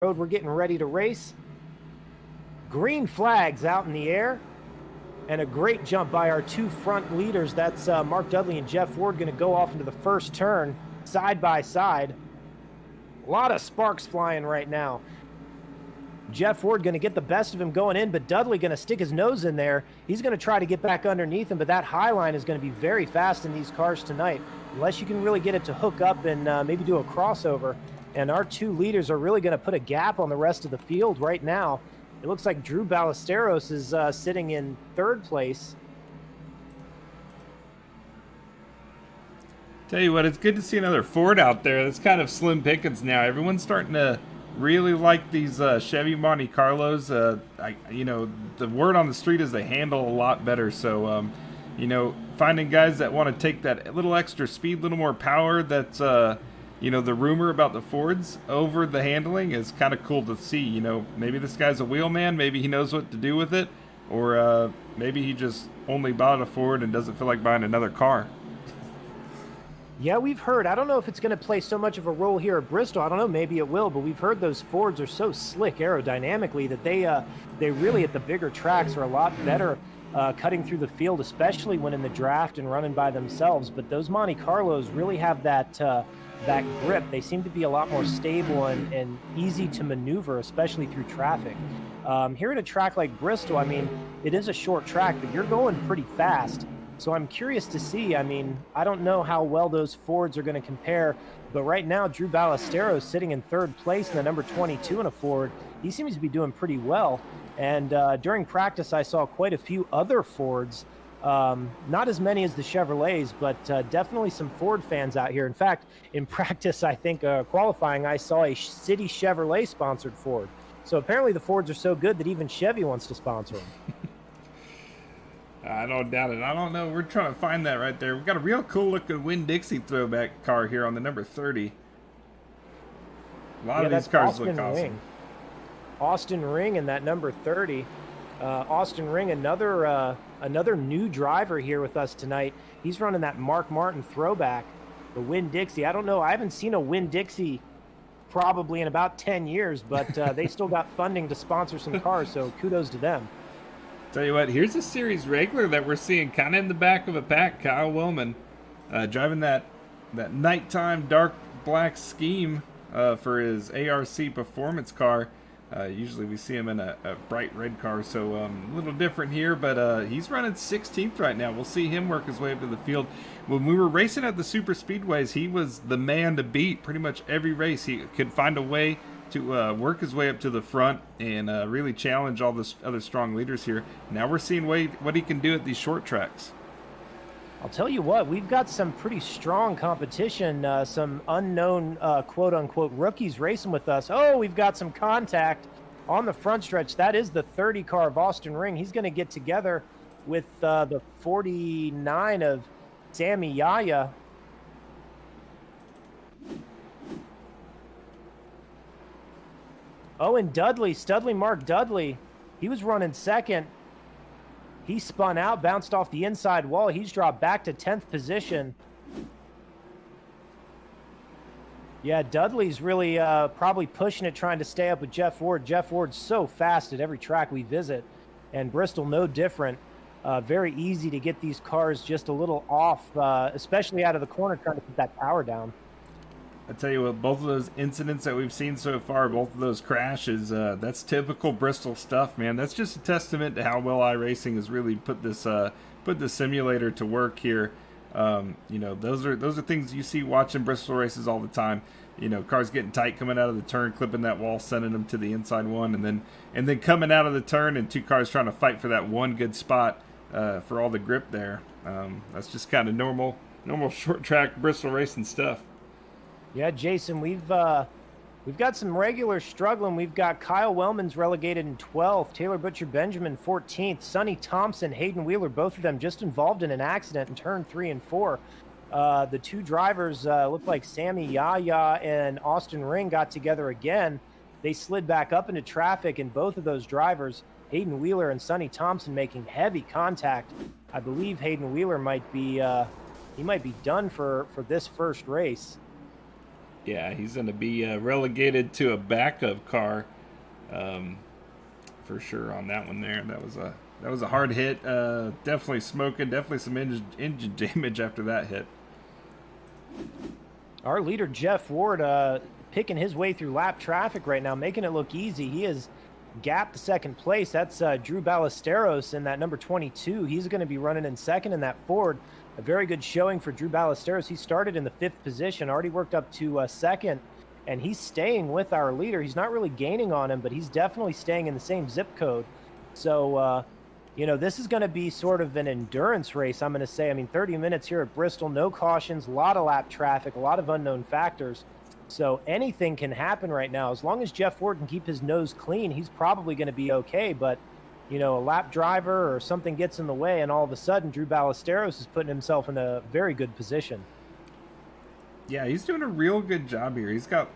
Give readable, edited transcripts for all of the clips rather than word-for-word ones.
road. We're getting ready to race. Green flags out in the air, and a great jump by our two front leaders. That's Mark Dudley and Jeff Ward going to go off into the first turn side by side. A lot of sparks flying right now. Jeff Ward going to get the best of him going in, but Dudley going to stick his nose in there. He's going to try to get back underneath him, but that high line is going to be very fast in these cars tonight, unless you can really get it to hook up and maybe do a crossover. And our two leaders are really going to put a gap on the rest of the field right now. It looks like Drew Ballesteros is sitting in third place. Tell you what, it's good to see another Ford out there. It's kind of slim pickings now. Everyone's starting to really like these Chevy Monte Carlos. The word on the street is they handle a lot better. So, finding guys that want to take that little extra speed, little more power, that's, the rumor about the Fords over the handling is kind of cool to see. Maybe this guy's a wheelman. Maybe he knows what to do with it. Or maybe he just only bought a Ford and doesn't feel like buying another car. Yeah, we've heard. I don't know if it's going to play so much of a role here at Bristol. I don't know. Maybe it will. But we've heard those Fords are so slick aerodynamically that they really at the bigger tracks are a lot better cutting through the field, especially when in the draft and running by themselves. But those Monte Carlos really have that grip. They seem to be a lot more stable and easy to maneuver, especially through traffic. Here at a track like Bristol, I mean, it is a short track, but you're going pretty fast. So I'm curious to see. I mean, I don't know how well those Fords are going to compare, but right now, Drew Ballesteros sitting in third place in the number 22 in a Ford. He seems to be doing pretty well. And during practice, I saw quite a few other Fords, not as many as the Chevrolets, but definitely some Ford fans out here. In fact, in practice, I think qualifying, I saw a City Chevrolet sponsored Ford. So apparently the Fords are so good that even Chevy wants to sponsor them. I don't doubt it. I don't know. We're trying to find that right there. We've got a real cool looking Winn-Dixie throwback car here on the number 30. A lot of these cars look awesome. Austin Ring in that number 30. Austin Ring, another new driver here with us tonight. He's running that Mark Martin throwback, the Winn-Dixie. I don't know. I haven't seen a Winn-Dixie probably in about 10 years, but they still got funding to sponsor some cars, so kudos to them. Tell you what, here's a series regular that we're seeing kind of in the back of a pack. Kyle Wellman driving that nighttime dark black scheme for his ARC performance car. Usually we see him in a bright red car, so a little different here, but he's running 16th right now. We'll see him work his way up to the field. When we were racing at the super speedways, he was the man to beat pretty much every race. He could find a way to work his way up to the front and really challenge all the other strong leaders here. Now we're seeing what he can do at these short tracks. I'll tell you what, we've got some pretty strong competition, some unknown quote-unquote rookies racing with us. Oh, we've got some contact on the front stretch. That is the 30 car of Austin Ring. He's going to get together with the 49 of Sammy Yaya. Oh, and Studley Mark Dudley, he was running second. He spun out, bounced off the inside wall. He's dropped back to 10th position. Yeah, Dudley's really probably pushing it, trying to stay up with Jeff Ward. Jeff Ward's so fast at every track we visit, and Bristol no different. Very easy to get these cars just a little off, especially out of the corner, trying to put that power down. I tell you what, both of those incidents that we've seen so far, both of those crashes, that's typical Bristol stuff, man. That's just a testament to how well iRacing has really put this simulator to work here. Those are things you see watching Bristol races all the time. Cars getting tight coming out of the turn, clipping that wall, sending them to the inside one, and then coming out of the turn and two cars trying to fight for that one good spot for all the grip there. That's just kind of normal short track Bristol racing stuff. Yeah, Jason, we've got some regulars struggling. We've got Kyle Wellman's relegated in 12th, Taylor Butcher Benjamin 14th, Sonny Thompson, Hayden Wheeler, both of them just involved in an accident in turn 3 and 4. The two drivers look like Sammy Yaya and Austin Ring got together again. They slid back up into traffic, and both of those drivers, Hayden Wheeler and Sonny Thompson, making heavy contact. I believe Hayden Wheeler might be done for this first race. Yeah, he's going to be relegated to a backup car, um, for sure on that one there. That was a hard hit. Definitely smoking. Definitely some engine damage after that hit. Our leader, Jeff Ward, picking his way through lap traffic right now, making it look easy. He has gapped the second place. That's Drew Ballesteros in that number 22. He's going to be running in second in that Ford. A very good showing for Drew Ballesteros. He started in the 5th position, already worked up to second, and he's staying with our leader. He's not really gaining on him, but he's definitely staying in the same zip code. So, you know, this is going to be sort of an endurance race, I'm going to say. I mean, 30 minutes here at Bristol, no cautions, a lot of lap traffic, a lot of unknown factors. So anything can happen right now. As long as Jeff Ward can keep his nose clean, he's probably going to be okay. But, you know, a lap driver or something gets in the way, and all of a sudden Drew Ballesteros is putting himself in a very good position. Yeah, he's doing a real good job here. He's got,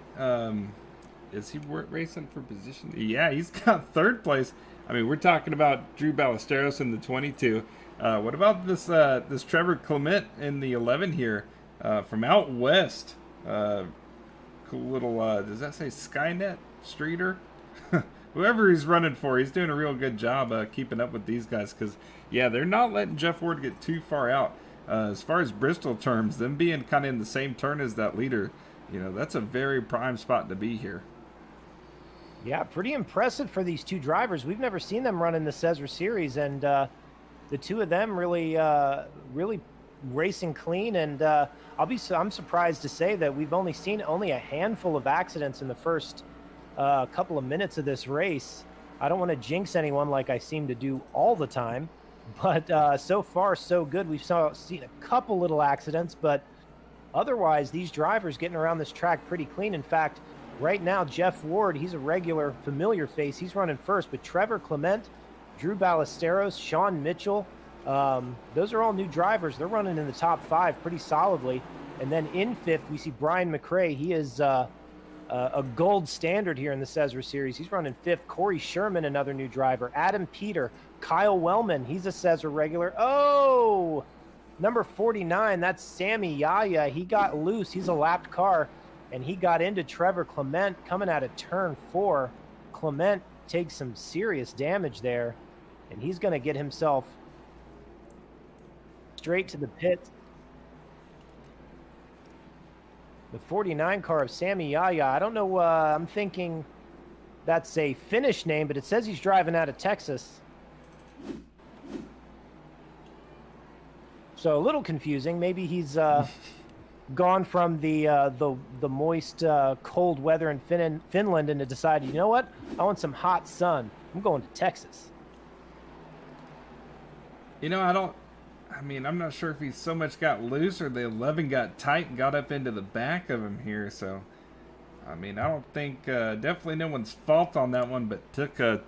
is he racing for position? Yeah, he's got 3rd place. I mean, we're talking about Drew Ballesteros in the 22. What about this Trevor Clement in the 11 here, from out west? Cool little, does that say Skynet Streeter? Whoever he's running for, he's doing a real good job keeping up with these guys, because, yeah, they're not letting Jeff Ward get too far out. As far as Bristol terms, them being kind of in the same turn as that leader, you know, that's a very prime spot to be here. Yeah, pretty impressive for these two drivers. We've never seen them run in the SESRA series, and the two of them really racing clean. And I'm surprised to say that we've only seen a handful of accidents in the first couple of minutes of this race. I don't want to jinx anyone like I seem to do all the time, but so far so good. We've seen a couple little accidents, but otherwise these drivers getting around this track pretty clean. In fact, right now Jeff Ward, he's a regular familiar face. He's running first, but Trevor Clement, Drew Ballesteros, Sean Mitchell, those are all new drivers. They're running in the top 5 pretty solidly. And then in 5th, we see Brian McRae. He is a gold standard here in the SESRA series. He's running 5th. Corey Sherman, another new driver. Adam Peter, Kyle Wellman, he's a SESRA regular. Oh, number 49, that's Sammy Yaya. He got loose. He's a lapped car, and he got into Trevor Clement coming out of turn 4. Clement takes some serious damage there, and he's going to get himself straight to the pits. The 49 car of Sammy Yaya. I don't know. I'm thinking that's a Finnish name, but it says he's driving out of Texas. So a little confusing. Maybe he's gone from the moist, cold weather in Finland and decided, you know what? I want some hot sun. I'm going to Texas. You know, I'm not sure if he so much got loose or the 11 got tight and got up into the back of him here. So, I mean, I don't think, definitely no one's fault on that one, but took a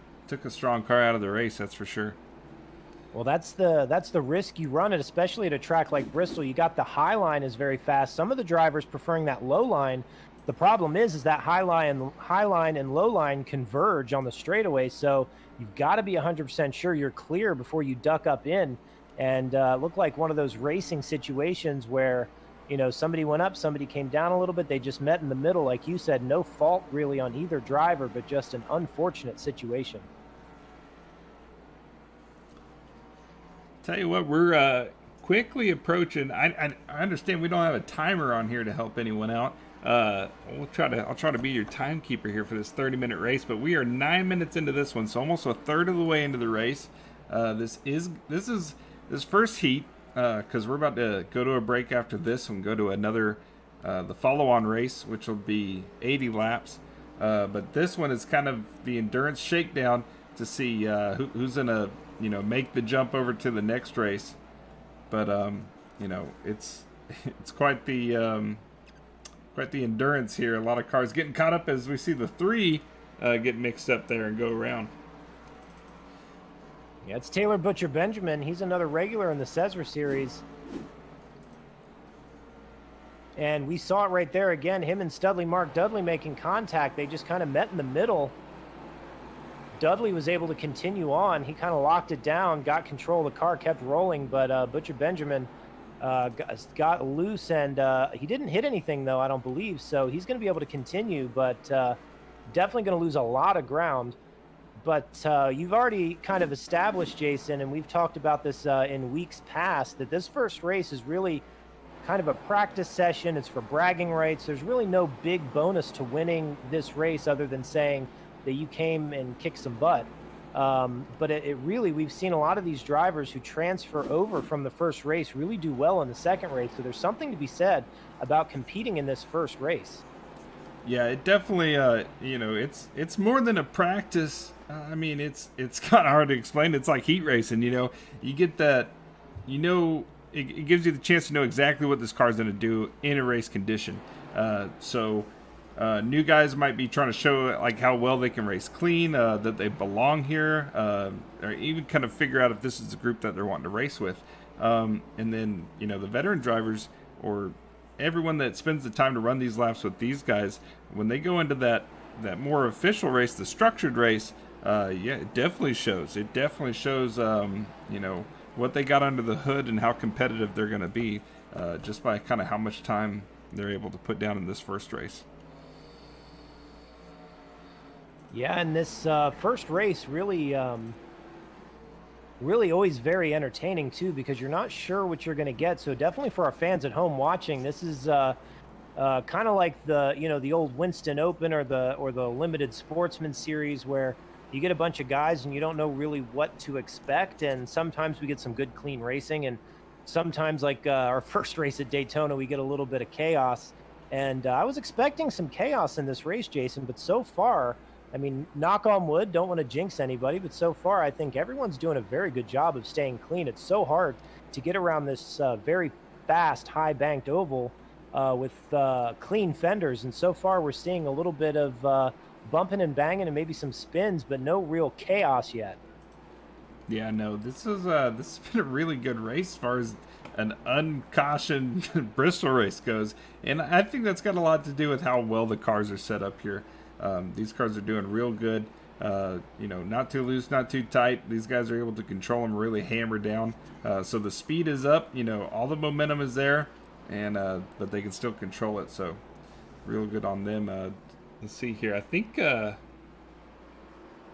strong car out of the race, that's for sure. Well, that's the risk you run it, especially at a track like Bristol. You got the high line is very fast. Some of the drivers preferring that low line. The problem is that high line and low line converge on the straightaway. So you've got to be 100% sure you're clear before you duck up in. And look like one of those racing situations where, you know, somebody went up, somebody came down a little bit. They just met in the middle. Like you said, no fault really on either driver, but just an unfortunate situation. Tell you what, we're quickly approaching. I understand we don't have a timer on here to help anyone out. I'll try to be your timekeeper here for this 30-minute race, but we are 9 minutes into this one, so almost a third of the way into the race. This first heat, because we're about to go to a break after this and go to another, the follow-on race, which will be 80 laps. But this one is kind of the endurance shakedown to see who's gonna, you know, make the jump over to the next race. But you know, it's quite the endurance here. A lot of cars getting caught up as we see the 3 get mixed up there and go around. Yeah, it's Taylor Butcher Benjamin. He's another regular in the SESRA series. And we saw it right there again, him and Mark Dudley making contact. They just kind of met in the middle. Dudley was able to continue on. He kind of locked it down, got control of the car, kept rolling, but Butcher Benjamin got loose, and he didn't hit anything though, I don't believe. So he's going to be able to continue, but definitely going to lose a lot of ground. But you've already kind of established, Jason, and we've talked about this in weeks past, that this first race is really kind of a practice session. It's for bragging rights. There's really no big bonus to winning this race other than saying that you came and kicked some butt. But it really, we've seen a lot of these drivers who transfer over from the first race really do well in the second race. So there's something to be said about competing in this first race. Yeah, it definitely, it's more than a practice. I mean, it's kind of hard to explain. It's like heat racing. You get that, it gives you the chance to know exactly what this car is going to do in a race condition. So new guys might be trying to show like how well they can race clean, that they belong here, or even kind of figure out if this is the group that they're wanting to race with. And then the veteran drivers or everyone that spends the time to run these laps with these guys, when they go into that more official race, the structured race, it definitely shows. It definitely shows, what they got under the hood and how competitive they're going to be, just by kind of how much time they're able to put down in this first race. Yeah, and this first race really always very entertaining too, because you're not sure what you're going to get. So definitely for our fans at home watching, this is kind of like the old Winston Open or the limited sportsman series, where you get a bunch of guys and you don't know really what to expect. And sometimes we get some good clean racing, and sometimes like our first race at Daytona, we get a little bit of chaos. And I was expecting some chaos in this race, Jason, but so far, I mean, knock on wood, don't want to jinx anybody, but so far I think everyone's doing a very good job of staying clean. It's so hard to get around this very fast, high banked oval with clean fenders. And so far we're seeing a little bit of bumping and banging and maybe some spins, but no real chaos yet. Yeah, no, this has been a really good race as far as an uncautioned Bristol race goes. And I think that's got a lot to do with how well the cars are set up here. These cars are doing real good. Not too loose, not too tight. These guys are able to control them, really hammer down. So the speed is up. All the momentum is there, and but they can still control it. So real good on them. Let's see here. I think I'm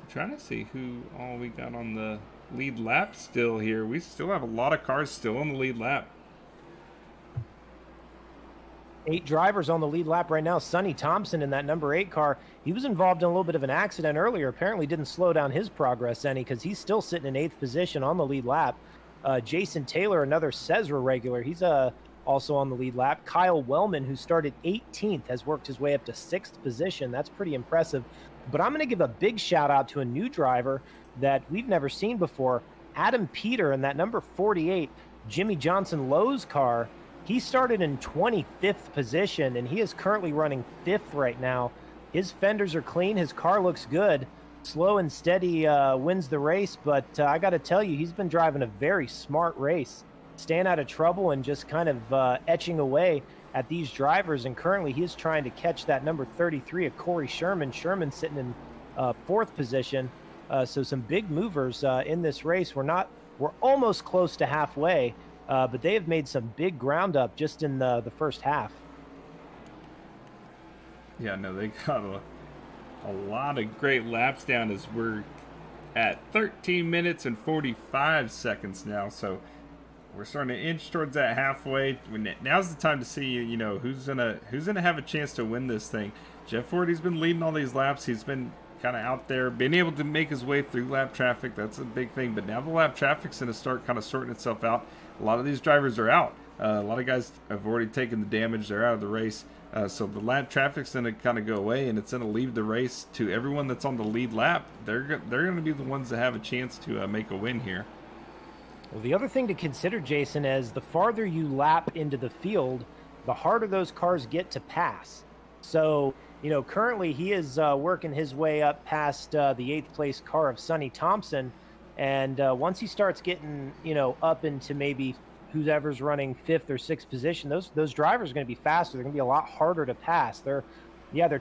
trying to see who all we got on the lead lap still here. We still have a lot of cars still on the lead lap. 8 drivers on the lead lap right now. Sonny Thompson in that number 8 car, he was involved in a little bit of an accident earlier. Apparently didn't slow down his progress any, because he's still sitting in 8th position on the lead lap. Jason Taylor, another SESRA regular, he's also on the lead lap. Kyle Wellman, who started 18th, has worked his way up to 6th position. That's pretty impressive. But I'm going to give a big shout out to a new driver that we've never seen before, Adam Peter in that number 48 Jimmy Johnson Lowe's car. He started in 25th position, and he is currently running 5th right now. His fenders are clean. His car looks good. Slow and steady wins the race, but I got to tell you, he's been driving a very smart race, staying out of trouble and just kind of etching away at these drivers. And currently, he is trying to catch that number 33 of Corey Sherman. Sherman sitting in 4th position. So some big movers in this race. We're almost close to halfway. But they have made some big ground up just in the first half. Yeah, no, they got a lot of great laps down as we're at 13 minutes and 45 seconds now. So we're starting to inch towards that halfway. Now's the time to see, who's gonna have a chance to win this thing. Jeff Ford, he's been leading all these laps. He's been kind of out there, been able to make his way through lap traffic. That's a big thing. But now the lap traffic's going to start kind of sorting itself out. A lot of these drivers are out. A lot of guys have already taken the damage. They're out of the race. So the lap traffic's going to kind of go away, and it's going to leave the race to everyone that's on the lead lap. They're going to be the ones that have a chance to make a win here. Well, the other thing to consider, Jason, is the farther you lap into the field, the harder those cars get to pass. So, currently he is working his way up past the 8th place car of Sonny Thompson. And once he starts getting, up into maybe whoever's running 5th or 6th position, those drivers are going to be faster. They're going to be a lot harder to pass. They're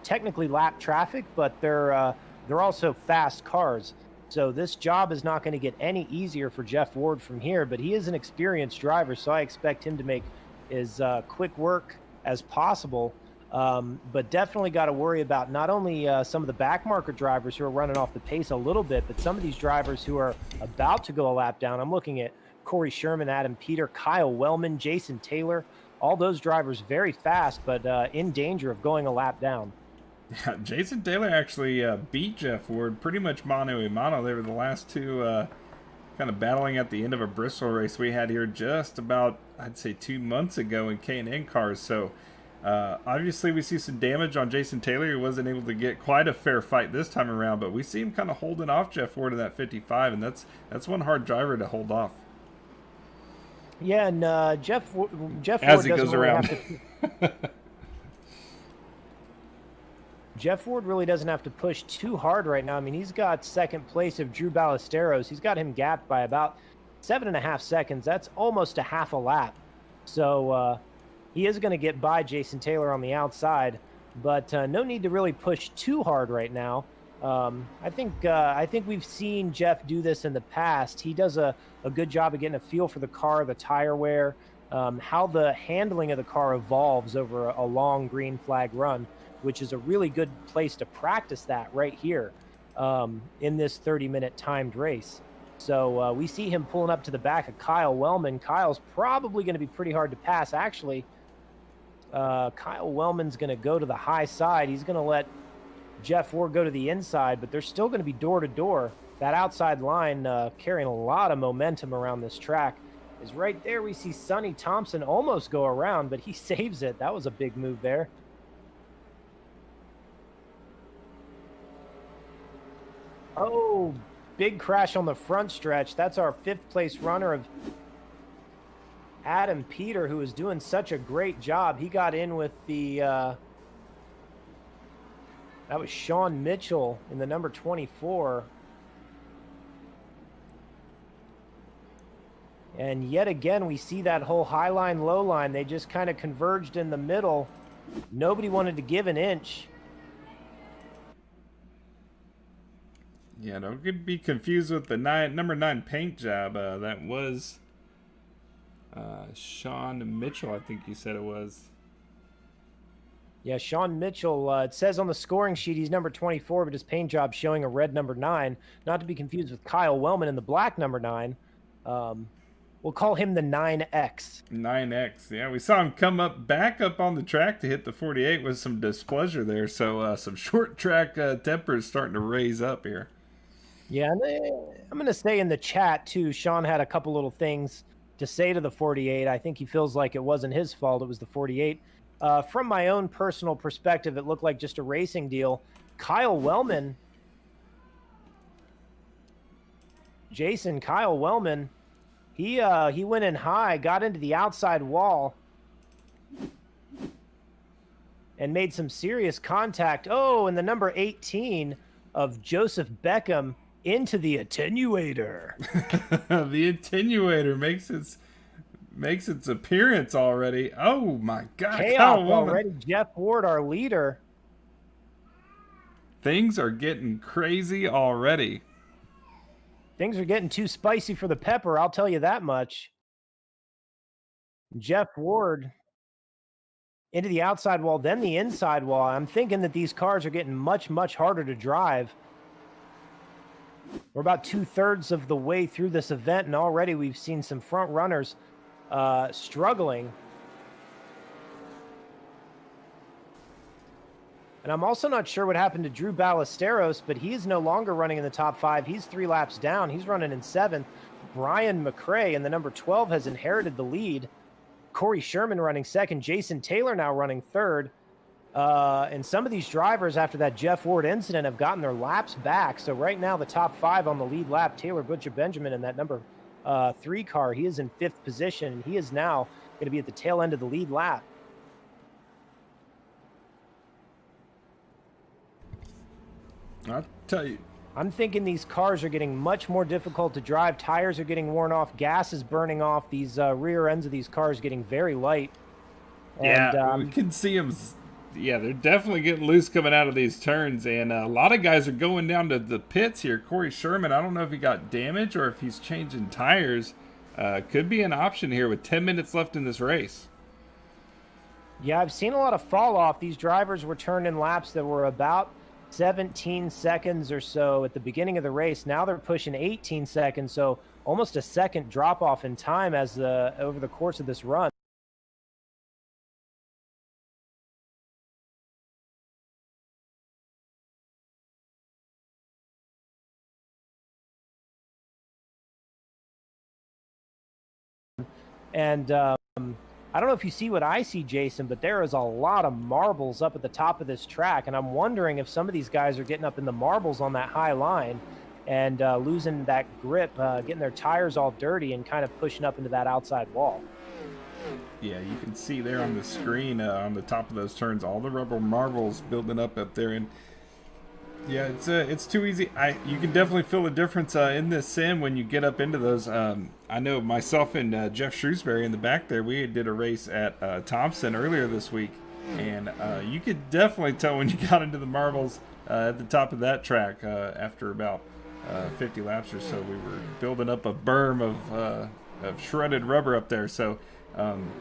technically lap traffic, but they're also fast cars. So this job is not going to get any easier for Jeff Ward from here, but he is an experienced driver, so I expect him to make as quick work as possible. But definitely got to worry about not only some of the back marker drivers who are running off the pace a little bit, but some of these drivers who are about to go a lap down. I'm looking at Corey Sherman, Adam Peter, Kyle Wellman, Jason Taylor, all those drivers very fast, but in danger of going a lap down. Yeah, Jason Taylor actually beat Jeff Ward pretty much mano a mano. They were the last two kind of battling at the end of a Bristol race we had here just about, I'd say, 2 months ago in K&N cars. So obviously we see some damage on Jason Taylor, who wasn't able to get quite a fair fight this time around, but we see him kind of holding off Jeff Ward in that 55, and that's one hard driver to hold off. Yeah, and Jeff Ward as doesn't it goes really around. have to. Jeff Ward really doesn't have to push too hard right now. I mean, he's got second place of Drew Ballesteros. He's got him gapped by about 7.5 seconds. That's almost a half a lap. So he is going to get by Jason Taylor on the outside, but no need to really push too hard right now. I think we've seen Jeff do this in the past. He does a good job of getting a feel for the car, the tire wear, how the handling of the car evolves over a long green flag run, which is a really good place to practice that right here in this 30-minute timed race. So we see him pulling up to the back of Kyle Wellman. Kyle's probably going to be pretty hard to pass, actually. Kyle Wellman's going to go to the high side. He's going to let Jeff Ward go to the inside, but they're still going to be door-to-door. That outside line carrying a lot of momentum around this track is right there. We see Sonny Thompson almost go around, but he saves it. That was a big move there. Oh, big crash on the front stretch. That's our 5th place runner of Adam Peter, who is doing such a great job. He got in with the that was Sean Mitchell in the number 24. And yet again, we see that whole high line, low line. They just kind of converged in the middle. Nobody wanted to give an inch. Yeah, don't be confused with the number 9 paint job. That was Sean Mitchell, I think you said it was. Yeah, Sean Mitchell. It says on the scoring sheet he's number 24, but his paint job showing a red number 9. Not to be confused with Kyle Wellman in the black number 9. We'll call him the 9X. 9X, yeah. We saw him back up on the track to hit the 48 with some displeasure there. So some short track temper is starting to raise up here. Yeah, and I'm going to say in the chat, too, Sean had a couple little things to say to the 48. I think he feels like it wasn't his fault. It was the 48. From my own personal perspective, it looked like just a racing deal. Kyle Wellman, Kyle Wellman, he went in high, got into the outside wall, and made some serious contact. Oh, and the number 18 of Joseph Beckham into the attenuator. The attenuator makes its appearance already. Oh my God! Chaos already. Jeff Ward, our leader. Things are getting crazy already. Things are getting too spicy for the pepper, I'll tell you that much. Jeff Ward into the outside wall, then the inside wall. I'm thinking that these cars are getting much, much harder to drive. We're about 2/3 of the way through this event, and already we've seen some front runners struggling. And I'm also not sure what happened to Drew Ballesteros, but he is no longer running in the top 5. He's 3 laps down. He's running in 7th. Brian McRae in the number 12 has inherited the lead. Corey Sherman running 2nd. Jason Taylor now running 3rd. And some of these drivers after that Jeff Ward incident have gotten their laps back. So right now the top 5 on the lead lap, Taylor Butcher Benjamin in that number 3 car, he is in 5th position, and he is now going to be at the tail end of the lead lap. I'll tell you, I'm thinking these cars are getting much more difficult to drive. Tires are getting worn off. Gas is burning off. These rear ends of these cars getting very light. Yeah, And, we can see them Yeah, they're definitely getting loose coming out of these turns, and a lot of guys are going down to the pits here. Corey Sherman, I don't know if he got damaged or if he's changing tires. Could be an option here with 10 minutes left in this race. Yeah, I've seen a lot of fall off. These drivers were turned in laps that were about 17 seconds or so at the beginning of the race. Now they're pushing 18 seconds, so almost a second drop off in time as over the course of this run. And I don't know if you see what I see, Jason, but there is a lot of marbles up at the top of this track. And I'm wondering if some of these guys are getting up in the marbles on that high line and losing that grip, getting their tires all dirty and kind of pushing up into that outside wall. Yeah, you can see there on the screen on the top of those turns, all the rubber marbles building up there. And yeah, it's too easy. You can definitely feel the difference in this sim when you get up into those. I know myself and Jeff Shrewsbury in the back there, we did a race at Thompson earlier this week, and you could definitely tell when you got into the marbles at the top of that track after about 50 laps or so. We were building up a berm of shredded rubber up there, so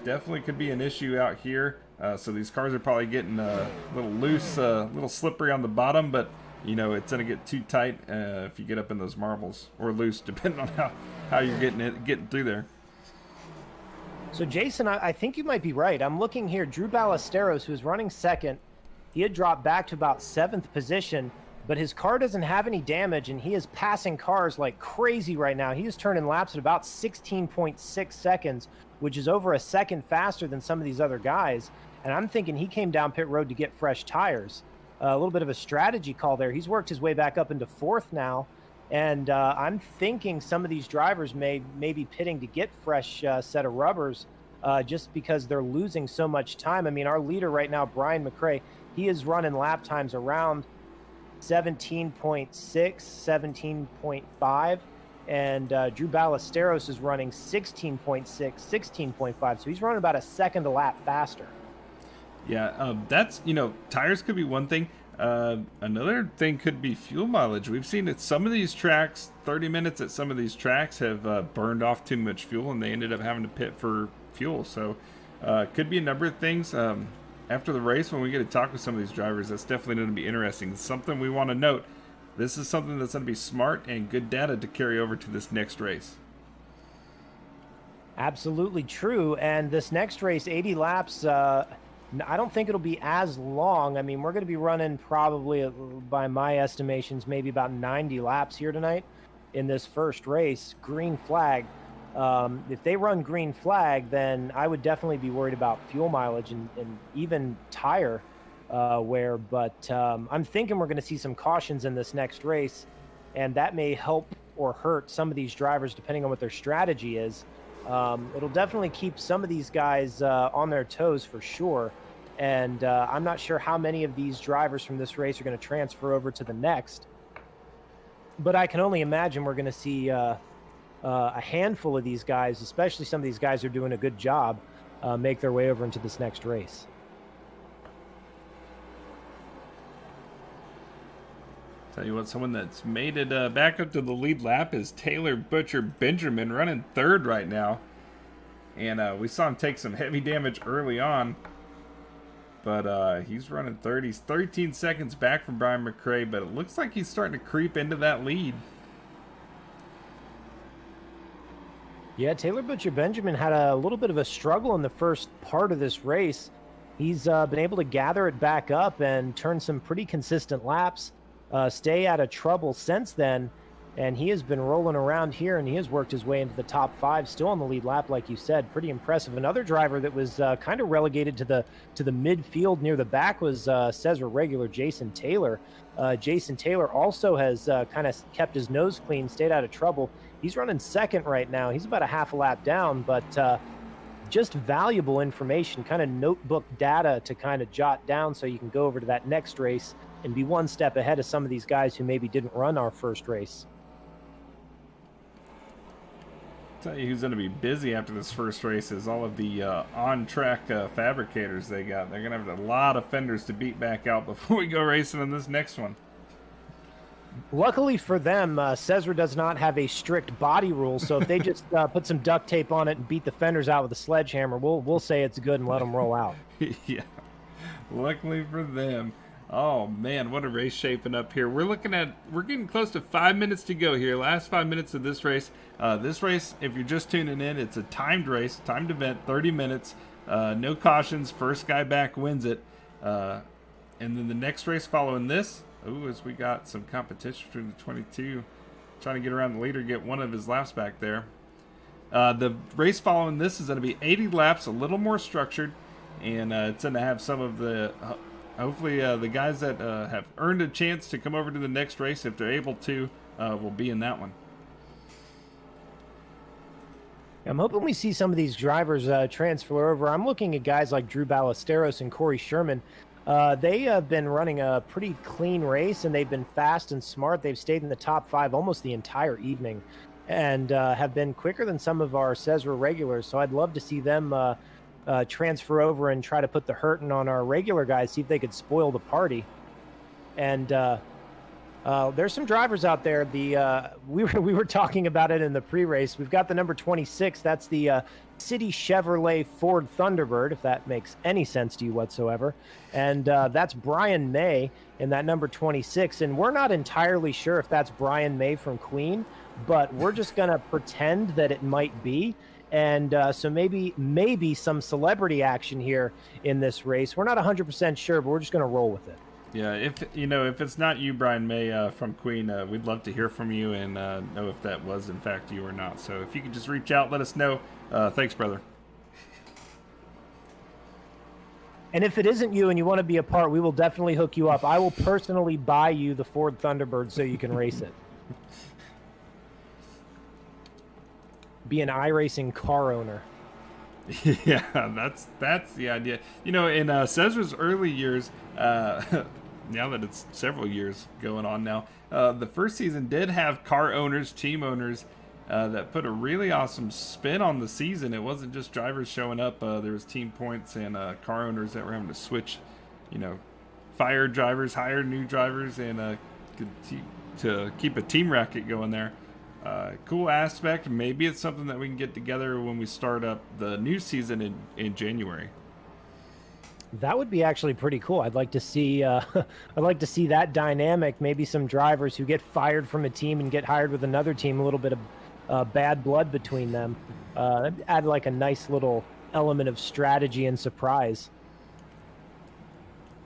definitely could be an issue out here. So these cars are probably getting a little loose, a little slippery on the bottom, but you know it's going to get too tight if you get up in those marbles, or loose, depending on how you're getting through there. So, Jason, I think you might be right. I'm looking here. Drew Ballesteros, who was running second, he had dropped back to about 7th position, but his car doesn't have any damage, and he is passing cars like crazy right now. He is turning laps at about 16.6 seconds, which is over a second faster than some of these other guys. And I'm thinking he came down pit road to get fresh tires. A little bit of a strategy call there. He's worked his way back up into 4th now. And I'm thinking some of these drivers may be pitting to get fresh set of rubbers just because they're losing so much time. I mean, our leader right now, Brian McRae, he is running lap times around 17.6, 17.5. And Drew Ballesteros is running 16.6, 16.5. So he's running about a second a lap faster. Yeah, that's, tires could be one thing. Another thing could be fuel mileage. We've seen at some of these tracks, 30 minutes at some of these tracks have burned off too much fuel, and they ended up having to pit for fuel. So could be a number of things. After the race, when we get to talk with some of these drivers, that's definitely going to be interesting. Something we want to note. This is something that's going to be smart and good data to carry over to this next race. Absolutely true. And this next race, 80 laps, I don't think it'll be as long. I mean, we're going to be running probably, by my estimations, maybe about 90 laps here tonight in this first race. Green flag. If they run green flag, then I would definitely be worried about fuel mileage and even tire wear. But I'm thinking we're going to see some cautions in this next race, and that may help or hurt some of these drivers depending on what their strategy is. It'll definitely keep some of these guys on their toes for sure. And I'm not sure how many of these drivers from this race are going to transfer over to the next. But I can only imagine we're going to see a handful of these guys, especially some of these guys who are doing a good job, make their way over into this next race. Tell you what, someone that's made it back up to the lead lap is Taylor Butcher Benjamin, running 3rd right now. And we saw him take some heavy damage early on, but he's running 3rd. He's 13 seconds back from Brian McRae, but it looks like he's starting to creep into that lead. Yeah, Taylor Butcher Benjamin had a little bit of a struggle in the first part of this race. He's been able to gather it back up and turn some pretty consistent laps. Stay out of trouble since then, and he has been rolling around here, and he has worked his way into the top 5, still on the lead lap, like you said. Pretty impressive. Another driver that was kind of relegated to the midfield near the back was SESRA regular Jason Taylor. Jason Taylor also has kind of kept his nose clean, stayed out of trouble. He's running 2nd right now. He's about a half a lap down, but just valuable information, kind of notebook data to kind of jot down so you can go over to that next race and be one step ahead of some of these guys who maybe didn't run our first race. Tell you who's going to be busy after this first race is all of the on-track fabricators they got. They're going to have a lot of fenders to beat back out before we go racing in this next one. Luckily for them, SESRA does not have a strict body rule, so if they just put some duct tape on it and beat the fenders out with a sledgehammer, we'll say it's good and let them roll out. Yeah, luckily for them. Oh man, what a race shaping up here. We're getting close to 5 minutes to go here. Last 5 minutes of this race. This race, if you're just tuning in, it's a timed race, timed event, 30 minutes. No cautions. First guy back wins it. And then the next race following this, as we got some competition between the 22, trying to get around the leader, get one of his laps back there. The race following this is going to be 80 laps, a little more structured, and it's going to have some of the hopefully the guys that have earned a chance to come over to the next race, if they're able to, will be in that one. I'm hoping we see some of these drivers transfer over. I'm looking at guys like Drew Ballesteros and Corey Sherman. They have been running a pretty clean race, and they've been fast and smart. They've stayed in the top 5 almost the entire evening, and have been quicker than some of our SESRA regulars. So I'd love to see them transfer over and try to put the hurting on our regular guys, see if they could spoil the party. And there's some drivers out there. We were talking about it in the pre-race. We've got the number 26. That's the City Chevrolet Ford Thunderbird, if that makes any sense to you whatsoever. And that's Brian May in that number 26. And we're not entirely sure if that's Brian May from Queen, but we're just going to pretend that it might be. And so maybe some celebrity action here in this race. We're not 100% sure, but we're just going to roll with it. Yeah, if it's not you, Brian May from Queen, we'd love to hear from you and know if that was in fact you or not. So if you could just reach out, let us know. Thanks, brother. And if it isn't you and you want to be a part, we will definitely hook you up. I will personally buy you the Ford Thunderbird so you can race it. Be an iRacing car owner. Yeah, that's the idea. In SESRA's early years, now that it's several years going on now, the first season did have car owners, team owners, that put a really awesome spin on the season. It wasn't just drivers showing up. There was team points and car owners that were having to switch, fire drivers, hire new drivers, and to keep a team racket going there. Cool aspect. Maybe it's something that we can get together when we start up the new season in January. That would be actually pretty cool. I'd like to see that dynamic. Maybe some drivers who get fired from a team and get hired with another team. A little bit of bad blood between them. Add like a nice little element of strategy and surprise.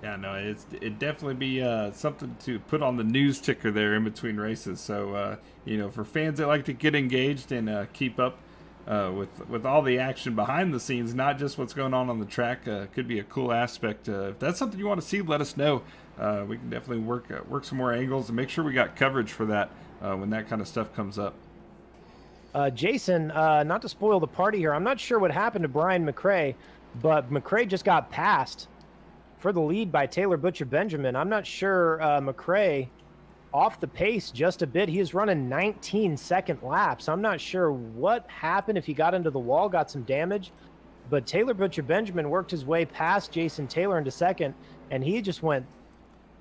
Yeah, no, it'd definitely be something to put on the news ticker there in between races. So, for fans that like to get engaged and keep up with all the action behind the scenes, not just what's going on the track, could be a cool aspect. If that's something you want to see, let us know. We can definitely work some more angles and make sure we got coverage for that when that kind of stuff comes up. Jason, not to spoil the party here, I'm not sure what happened to Brian McRae, but McRae just got passed for the lead by Taylor Butcher Benjamin. I'm not sure McRae off the pace just a bit. He was running 19-second laps. I'm not sure what happened, if he got into the wall, got some damage, but Taylor Butcher Benjamin worked his way past Jason Taylor into second, and he just went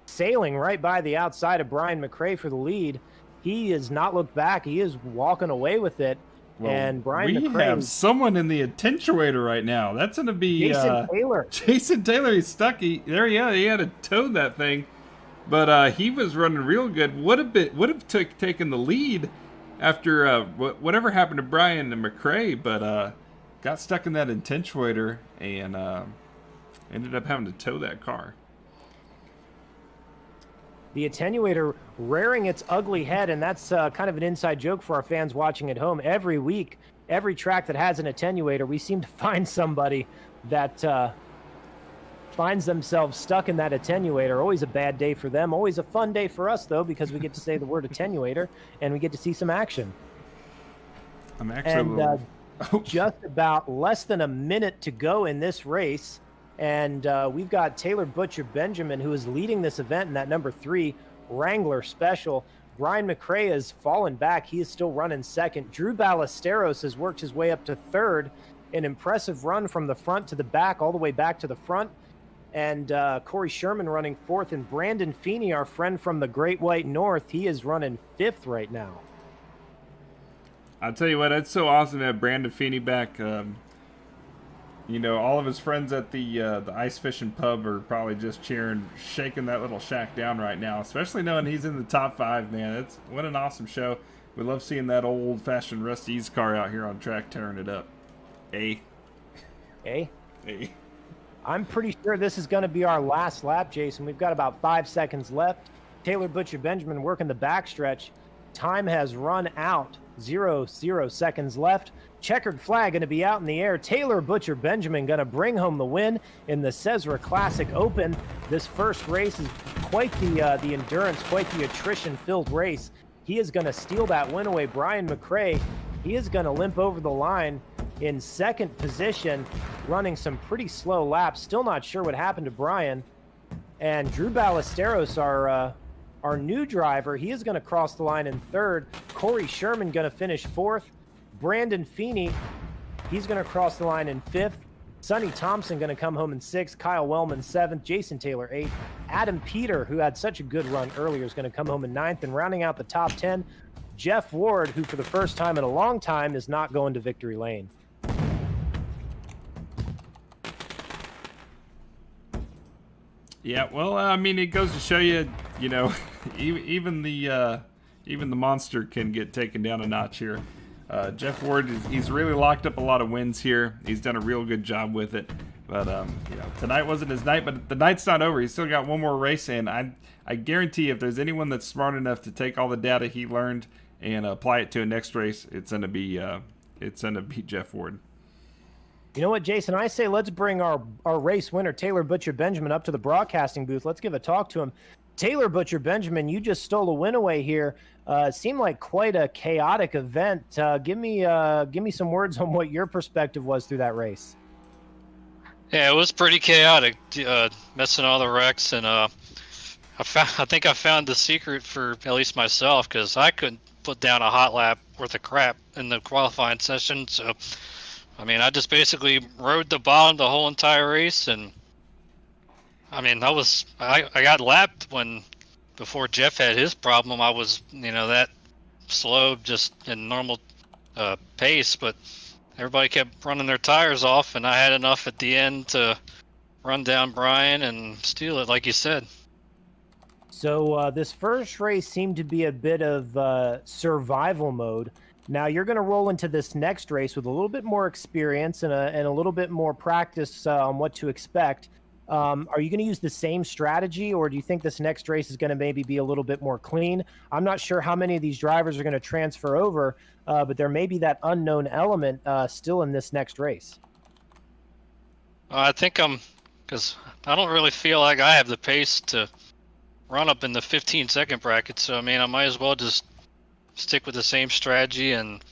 sailing right by the outside of Brian McRae for the lead. He has not looked back. He is walking away with it. Well, and Brian we McRae, have someone in the attenuator right now. That's going to be Jason Taylor. Jason Taylor, he's stuck. He had to tow that thing, but he was running real good. Would have taken the lead after whatever happened to Brian and McRae, but got stuck in that attenuator and ended up having to tow that car. The attenuator rearing its ugly head, and that's kind of an inside joke for our fans watching at home. Every week, every track that has an attenuator, we seem to find somebody that finds themselves stuck in that attenuator. Always a bad day for them. Always a fun day for us, though, because we get to say the word attenuator, and we get to see some action. I'm actually just about less than a minute to go in this race. And we've got Taylor Butcher Benjamin, who is leading this event in that number 3 Wrangler Special. Brian McRae has fallen back. He is still running second. Drew Ballesteros has worked his way up to third. An impressive run from the front to the back, all the way back to the front. And Corey Sherman running fourth. And Brandon Feeney, our friend from the Great White North, he is running fifth right now. I'll tell you what, it's so awesome to have Brandon Feeney back. You know, all of his friends at the ice fishing pub are probably just cheering, shaking that little shack down right now, especially knowing he's in the top 5, man. It's what an awesome show. We love seeing that old-fashioned Rusty's car out here on track tearing it up. I'm pretty sure this is going to be our last lap, Jason. We've got about 5 seconds left. Taylor Butcher Benjamin working the backstretch. Time has run out. 0 seconds left. Checkered flag going to be out in the air. Taylor Butcher Benjamin going to bring home the win in the SESRA Classic Open. This first race is quite the endurance, quite the attrition-filled race. He is going to steal that win away. Brian McRae, he is going to limp over the line in second position, running some pretty slow laps. Still not sure what happened to Brian. And Drew Ballesteros, our new driver, he is going to cross the line in third. Corey Sherman going to finish fourth. Brandon Feeney, he's going to cross the line in fifth. Sonny Thompson going to come home in sixth. Kyle Wellman seventh. Jason Taylor eighth. Adam Peter, who had such a good run earlier, is going to come home in ninth. And rounding out the top 10, Jeff Ward, who for the first time in a long time is not going to victory lane. Yeah, well, I mean, it goes to show you, you know, even the monster can get taken down a notch here. Jeff Ward, he's really locked up a lot of wins here. He's done a real good job with it. But, you know, tonight wasn't his night, but the night's not over. He's still got one more race, and I guarantee if there's anyone that's smart enough to take all the data he learned and apply it to a next race, it's gonna be Jeff Ward. You know what, Jason? I say let's bring our race winner, Taylor Butcher Benjamin, up to the broadcasting booth. Let's give a talk to him. Taylor Butcher Benjamin, you just stole a win away here. It seemed like quite a chaotic event. Give me some words on what your perspective was through that race. Yeah, it was pretty chaotic, missing all the wrecks, and I think I found the secret for at least myself, because I couldn't put down a hot lap worth of crap in the qualifying session. So, I mean, I just basically rode the bottom the whole entire race, and I mean, I got lapped before Jeff had his problem. I was, you know, that slow just in normal pace, but everybody kept running their tires off, and I had enough at the end to run down Brian and steal it, like you said. So this first race seemed to be a bit of survival mode. Now you're going to roll into this next race with a little bit more experience and a little bit more practice on what to expect. Are you going to use the same strategy, or do you think this next race is going to maybe be a little bit more clean? I'm not sure how many of these drivers are going to transfer over, but there may be that unknown element still in this next race. I think because I don't really feel like I have the pace to run up in the 15-second bracket, so I mean, I might as well just stick with the same strategy and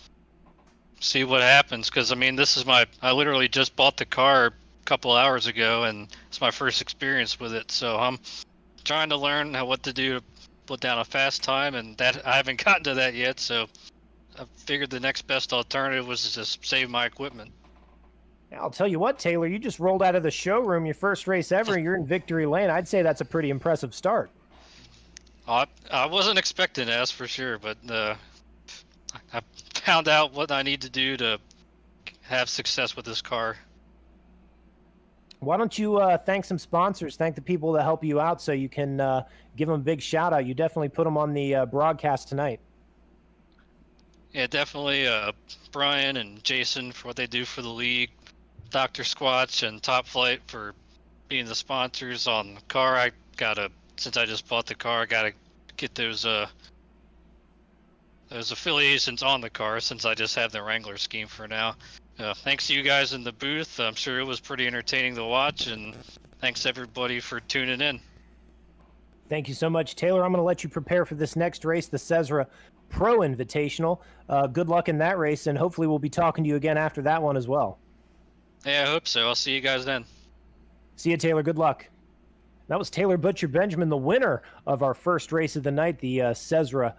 see what happens, because I mean, I literally just bought the car a couple hours ago, and it's my first experience with it, so I'm trying to learn what to do to put down a fast time, and that I haven't gotten to that yet, so I figured the next best alternative was to just save my equipment. I'll tell you what, Taylor, you just rolled out of the showroom, your first race ever, you're in victory lane. I'd say that's a pretty impressive start. I wasn't expecting that, for sure, but I found out what I need to do to have success with this car. Why don't you thank some sponsors, thank the people that help you out, so you can give them a big shout out. You definitely put them on the broadcast tonight. Yeah, definitely Brian and Jason for what they do for the league, Dr. Squatch and Top Flight for being the sponsors on the car. Since I just bought the car, I gotta get those affiliations on the car, since I just have the Wrangler scheme for now. Thanks to you guys in the booth. I'm sure it was pretty entertaining to watch, and thanks everybody for tuning in. Thank you so much, Taylor. I'm going to let you prepare for this next race, the SESRA Pro Invitational. Good luck in that race, and hopefully we'll be talking to you again after that one as well. Yeah, I hope so. I'll see you guys then. See you, Taylor. Good luck. That was Taylor Butcher Benjamin, the winner of our first race of the night, the SESRA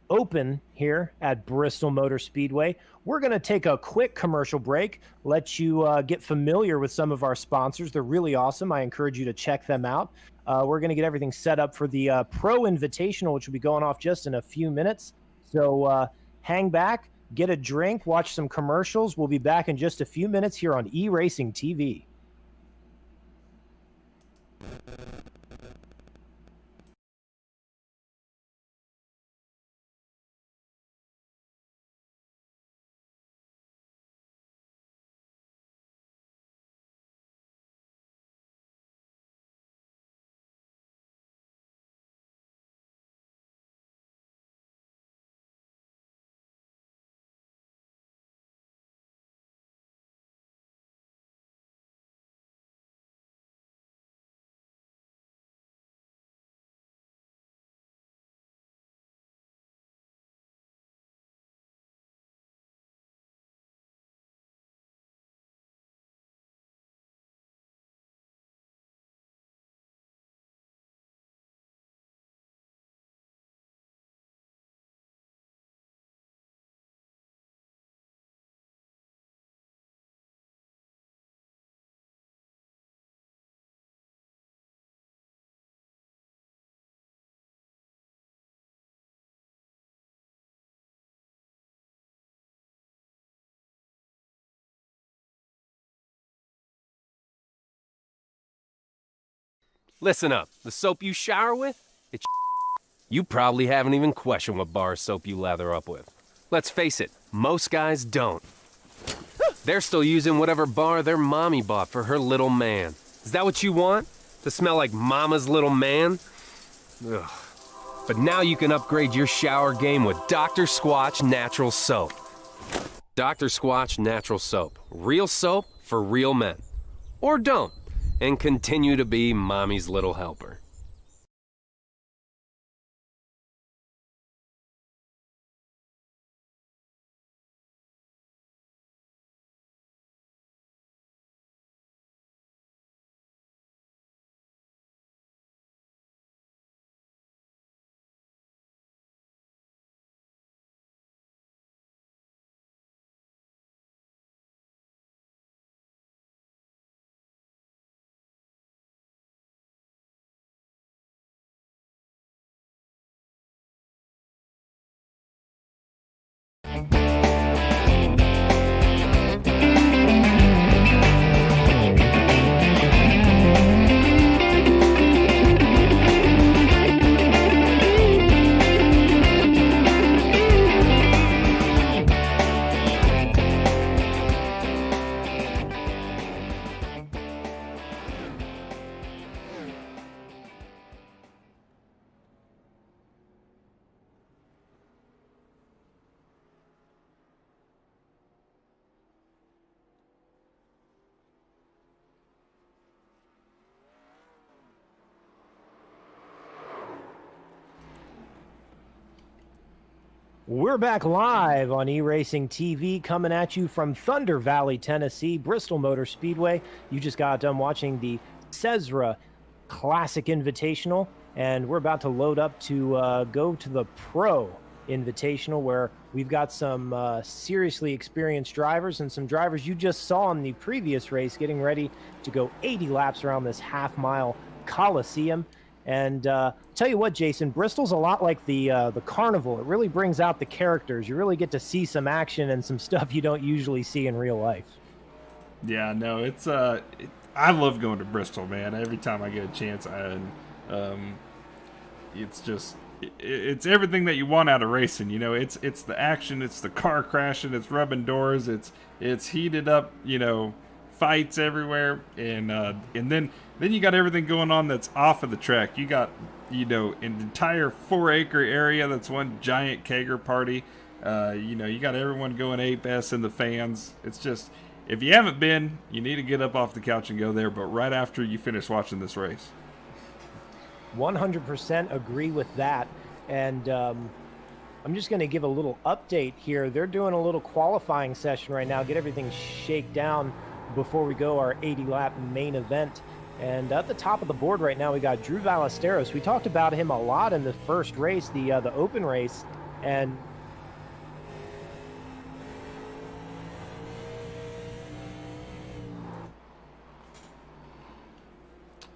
Open here at Bristol Motor Speedway. We're going to take a quick commercial break, let you get familiar with some of our sponsors. They're really awesome. I encourage you to check them out. We're going to get everything set up for the Pro Invitational, which will be going off just in a few minutes. So hang back, get a drink, watch some commercials. We'll be back in just a few minutes here on eRacing TV. Listen up. The soap you shower with? It's you probably haven't even questioned what bar of soap you lather up with. Let's face it, most guys don't. They're still using whatever bar their mommy bought for her little man. Is that what you want? To smell like mama's little man? Ugh. But now you can upgrade your shower game with Dr. Squatch Natural Soap. Dr. Squatch Natural Soap. Real soap for real men. Or don't, and continue to be mommy's little helper. We're back live on eRacing TV, coming at you from Thunder Valley, Tennessee, Bristol Motor Speedway. You just got done watching the SESRA Classic Invitational, and we're about to load up to go to the Pro Invitational, where we've got some seriously experienced drivers and some drivers you just saw in the previous race getting ready to go 80 laps around this half-mile Coliseum. And tell you what, Jason, Bristol's a lot like the carnival. It really brings out the characters. You really get to see some action and some stuff you don't usually see in real life. Yeah, no, it's I love going to Bristol, man. Every time I get a chance, it's just it's everything that you want out of racing. You know, it's the action, it's the car crashing, it's rubbing doors, it's heated up, you know, fights everywhere, and then you got everything going on that's off of the track. You got, you know, an entire 4-acre area that's one giant kegger party. You know, you got everyone going ape-ass in the fans. It's just, if you haven't been, you need to get up off the couch and go there, but right after you finish watching this race. 100% agree with that. And I'm just going to give a little update here. They're doing a little qualifying session right now, get everything shaken down before we go our 80-lap main event. And at the top of the board right now, we got Drew Ballesteros. We talked about him a lot in the first race, the open race. And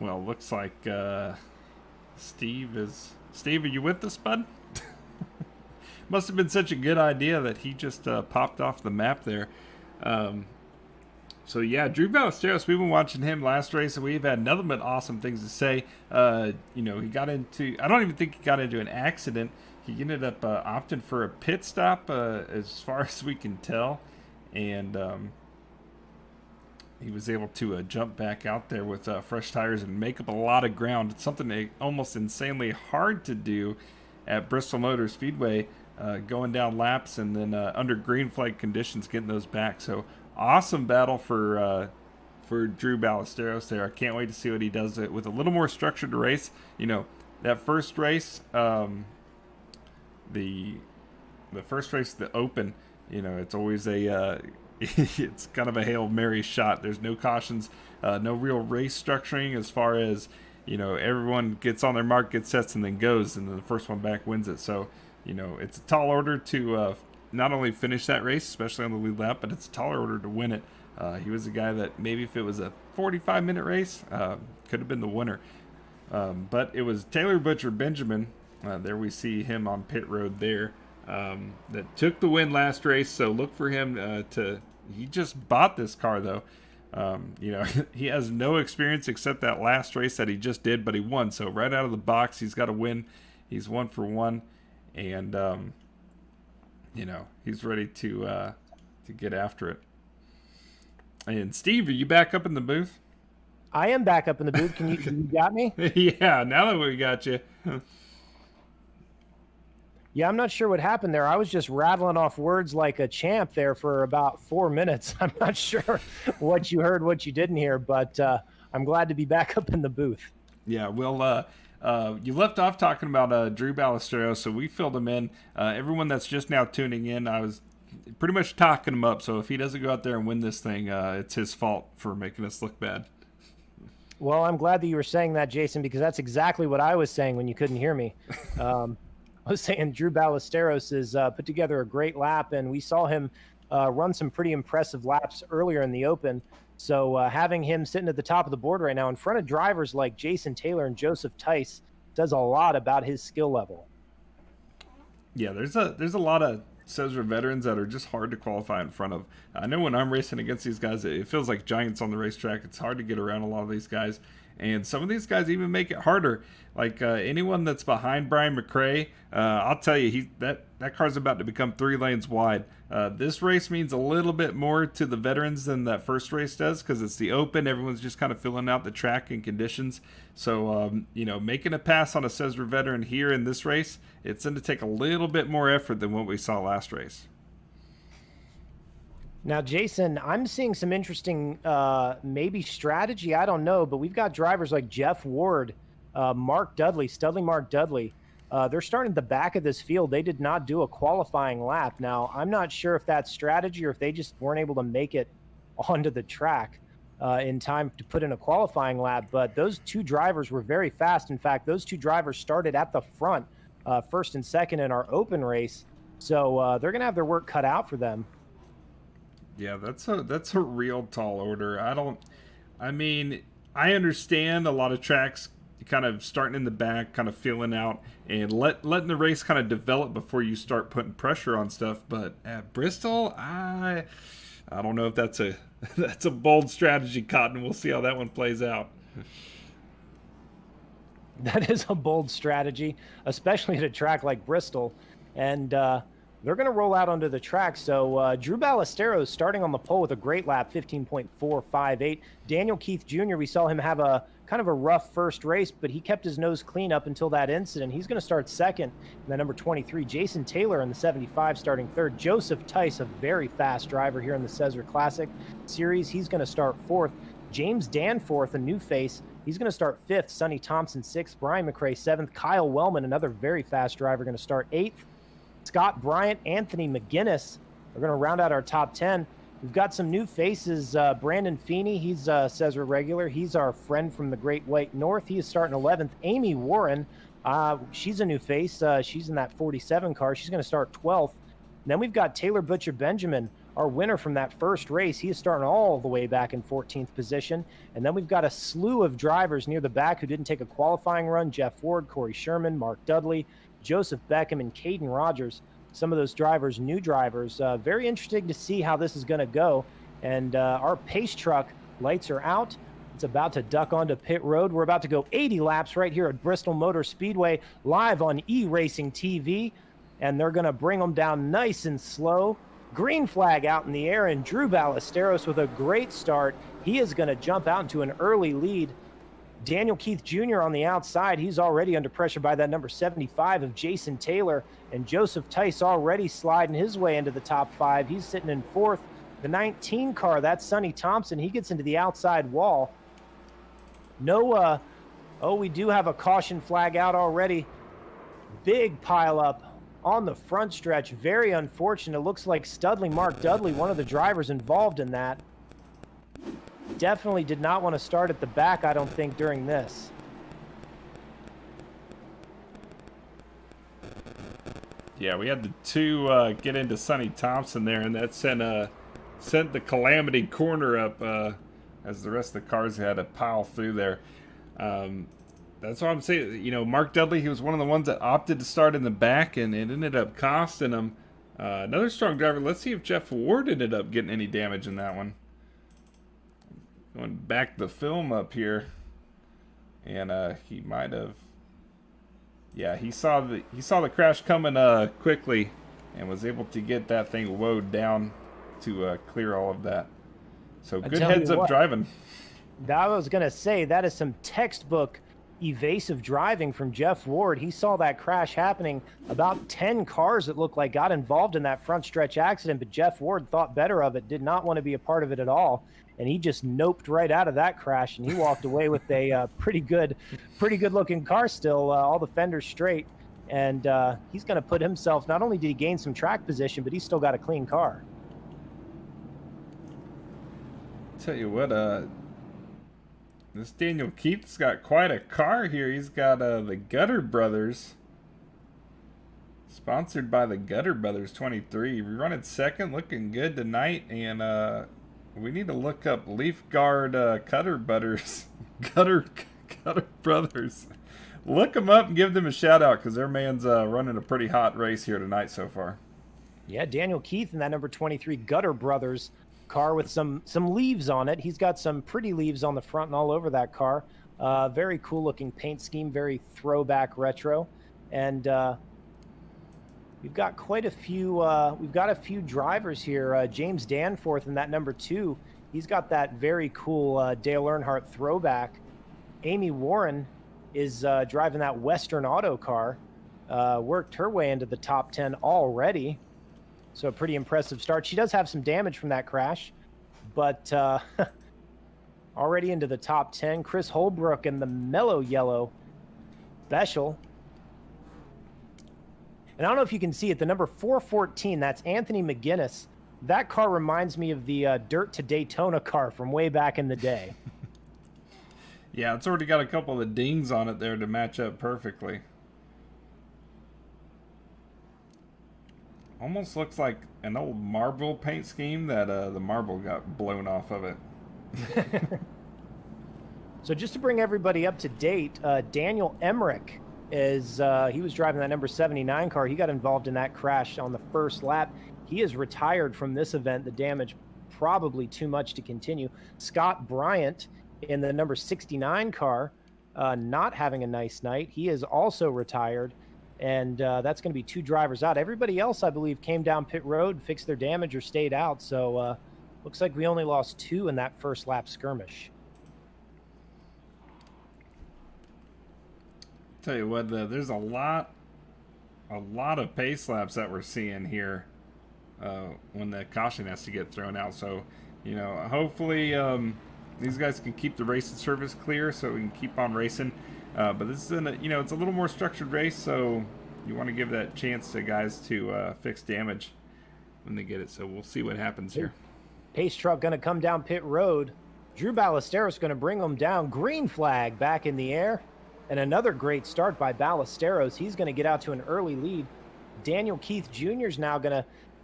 Well, looks like Steve, are you with us, bud? Must have been such a good idea that he just popped off the map there. So yeah, Drew Ballesteros, we've been watching him last race, and we've had nothing but awesome things to say. He got into, I don't even think he got into an accident. He ended up opting for a pit stop, as far as we can tell, and he was able to jump back out there with fresh tires and make up a lot of ground. It's something almost insanely hard to do at Bristol Motor Speedway, going down laps and then under green flag conditions getting those back. So awesome battle for Drew Ballesteros there. I can't wait to see what he does with a little more structured race. That first race, the first race, the Open, it's always a it's kind of a Hail Mary shot. There's no cautions, no real race structuring as far as, everyone gets on their mark, gets sets, and then goes, and then the first one back wins it. So, it's a tall order to not only finish that race, especially on the lead lap, but it's a taller order to win it. He was a guy that maybe if it was a 45-minute race, could have been the winner. But it was Taylor Butcher Benjamin. There we see him on pit road there. That took the win last race, so look for him he just bought this car though. He has no experience except that last race that he just did, but he won, so right out of the box he's got a win. He's 1 for 1, and he's ready to get after it. And Steve, are you back up in the booth? I am back up in the booth. You got me? Yeah, now that we got you. Yeah, I'm not sure what happened there. I was just rattling off words like a champ there for about 4 minutes. I'm not sure what you heard, what you didn't hear, but I'm glad to be back up in the booth. Yeah, well, you left off talking about Drew Ballesteros, so we filled him in. Everyone that's just now tuning in, I was pretty much talking him up, so if he doesn't go out there and win this thing, it's his fault for making us look bad. Well, I'm glad that you were saying that, Jason, because that's exactly what I was saying when you couldn't hear me. I was saying Drew Ballesteros has put together a great lap, and we saw him run some pretty impressive laps earlier in the Open. So having him sitting at the top of the board right now in front of drivers like Jason Taylor and Joseph Tice says a lot about his skill level. Yeah, there's a lot of SESRA veterans that are just hard to qualify in front of. I know when I'm racing against these guys, it feels like giants on the racetrack. It's hard to get around a lot of these guys. And some of these guys even make it harder. Like anyone that's behind Brian McRae, I'll tell you, that car's about to become 3 lanes wide. This race means a little bit more to the veterans than that first race does because it's the Open. Everyone's just kind of filling out the track and conditions. So, making a pass on a SESRA veteran here in this race, it's going to take a little bit more effort than what we saw last race. Now, Jason, I'm seeing some interesting maybe strategy. I don't know, but we've got drivers like Jeff Ward, Mark Dudley, Studley Mark Dudley. They're starting at the back of this field. They did not do a qualifying lap. Now, I'm not sure if that's strategy or if they just weren't able to make it onto the track in time to put in a qualifying lap. But those two drivers were very fast. In fact, those two drivers started at the front, first and second in our Open race. So they're going to have their work cut out for them. Yeah, that's a real tall order. I understand a lot of tracks kind of starting in the back, kind of feeling out and letting the race kind of develop before you start putting pressure on stuff. But at Bristol, I don't know if that's a bold strategy, Cotton. We'll see how that one plays out. That is a bold strategy, especially at a track like Bristol. And they're going to roll out onto the track. So Drew Ballesteros starting on the pole with a great lap, 15.458. Daniel Keith Jr., we saw him have a kind of a rough first race, but he kept his nose clean up until that incident. He's going to start second. And then number 23, Jason Taylor in the 75 starting third. Joseph Tice, a very fast driver here in the SESRA Classic Series. He's going to start fourth. James Danforth, a new face. He's going to start fifth. Sonny Thompson, sixth. Brian McRae, seventh. Kyle Wellman, another very fast driver, going to start eighth. Scott Bryant, Anthony McGinnis are going to round out our top 10. We've got some new faces. Brandon Feeney, he's a SESRA regular. He's our friend from the Great White North. He is starting 11th. Amy Warren, She's a new face. She's in that 47 car. She's going to start 12th. And then we've got Taylor Butcher Benjamin, our winner from that first race. He is starting all the way back in 14th position. And then we've got a slew of drivers near the back who didn't take a qualifying run. Jeff Ward, Corey Sherman, Mark Dudley, Joseph Beckham, and Caden Rogers. Some of those drivers, new drivers. Very interesting to see how this is going to go. And our pace truck lights are out. It's about to duck onto pit road. We're about to go 80 laps right here at Bristol Motor Speedway, live on E-Racing TV. And they're going to bring them down nice and slow. Green flag out in the air, and Drew Ballesteros with a great start. He is going to jump out into an early lead. Daniel Keith Jr. on the outside. He's already under pressure by that number 75 of Jason Taylor. And Joseph Tice already sliding his way into the top 5. He's sitting in 4th. The 19 car, that's Sonny Thompson. He gets into the outside wall. No, we do have a caution flag out already. Big pile up on the front stretch. Very unfortunate. It looks like Studley, Mark Dudley, one of the drivers involved in that. Definitely did not want to start at the back, I don't think, during this. Yeah, we had the two get into Sonny Thompson there, and that sent the Calamity corner up as the rest of the cars had to pile through there. That's what I'm saying. You know, Mark Dudley, he was one of the ones that opted to start in the back, and it ended up costing him. Another strong driver. Let's see if Jeff Ward ended up getting any damage in that one. Going back the film up here, and he might have. Yeah, he saw the crash coming quickly, and was able to get that thing woed down to clear all of that. So good heads up driving. I was gonna say that is some textbook evasive driving from Jeff Ward. He saw that crash happening. About 10 cars, it looked like, got involved in that front stretch accident, but Jeff Ward thought better of it, did not want to be a part of it at all, and he just noped right out of that crash, and he walked away with a pretty good looking car still, all the fenders straight, and he's going to put himself, not only did he gain some track position, but he's still got a clean car. Tell you what, this Daniel Keith's got quite a car here. He's got the Gutter Brothers. Sponsored by the Gutter Brothers 23. We're running second, looking good tonight. And we need to look up Leaf Guard Gutter Brothers. Gutter Brothers. Look them up and give them a shout out, because their man's running a pretty hot race here tonight so far. Yeah, Daniel Keith in that number 23 Gutter Brothers car with some leaves on it. He's got some pretty leaves on the front and all over that car. Very cool looking paint scheme, very throwback retro. And we've got quite a few drivers here. James Danforth in that number 2. He's got that very cool Dale Earnhardt throwback. Amy Warren is driving that Western Auto car. Worked her way into the top 10 already. So a pretty impressive start. She does have some damage from that crash, but already into the top 10. Chris Holbrook in the mellow yellow special. And I don't know if you can see it, the number 414, that's Anthony McGinnis. That car reminds me of the Dirt to Daytona car from way back in the day. Yeah, it's already got a couple of the dings on it there to match up perfectly. Almost looks like an old marble paint scheme that the marble got blown off of it. So just to bring everybody up to date, Daniel Emmerich is he was driving that number 79 car. He got involved in that crash on the first lap. He is retired from this event. The damage probably too much to continue. Scott Bryant in the number 69 car, not having a nice night. He is also retired. And that's going to be 2 drivers out. Everybody else, I believe, came down pit road, fixed their damage, or stayed out. So looks like we only lost 2 in that first lap skirmish. Tell you what, there's a lot of pace laps that we're seeing here when the caution has to get thrown out. So, you know, hopefully these guys can keep the racing surface clear so we can keep on racing. But this is it's a little more structured race, so you want to give that chance to guys to fix damage when they get it. So we'll see what happens here. Pace truck going to come down pit road. Drew Ballesteros going to bring them down. Green flag back in the air. And another great start by Ballesteros. He's going to get out to an early lead. Daniel Keith Jr. is now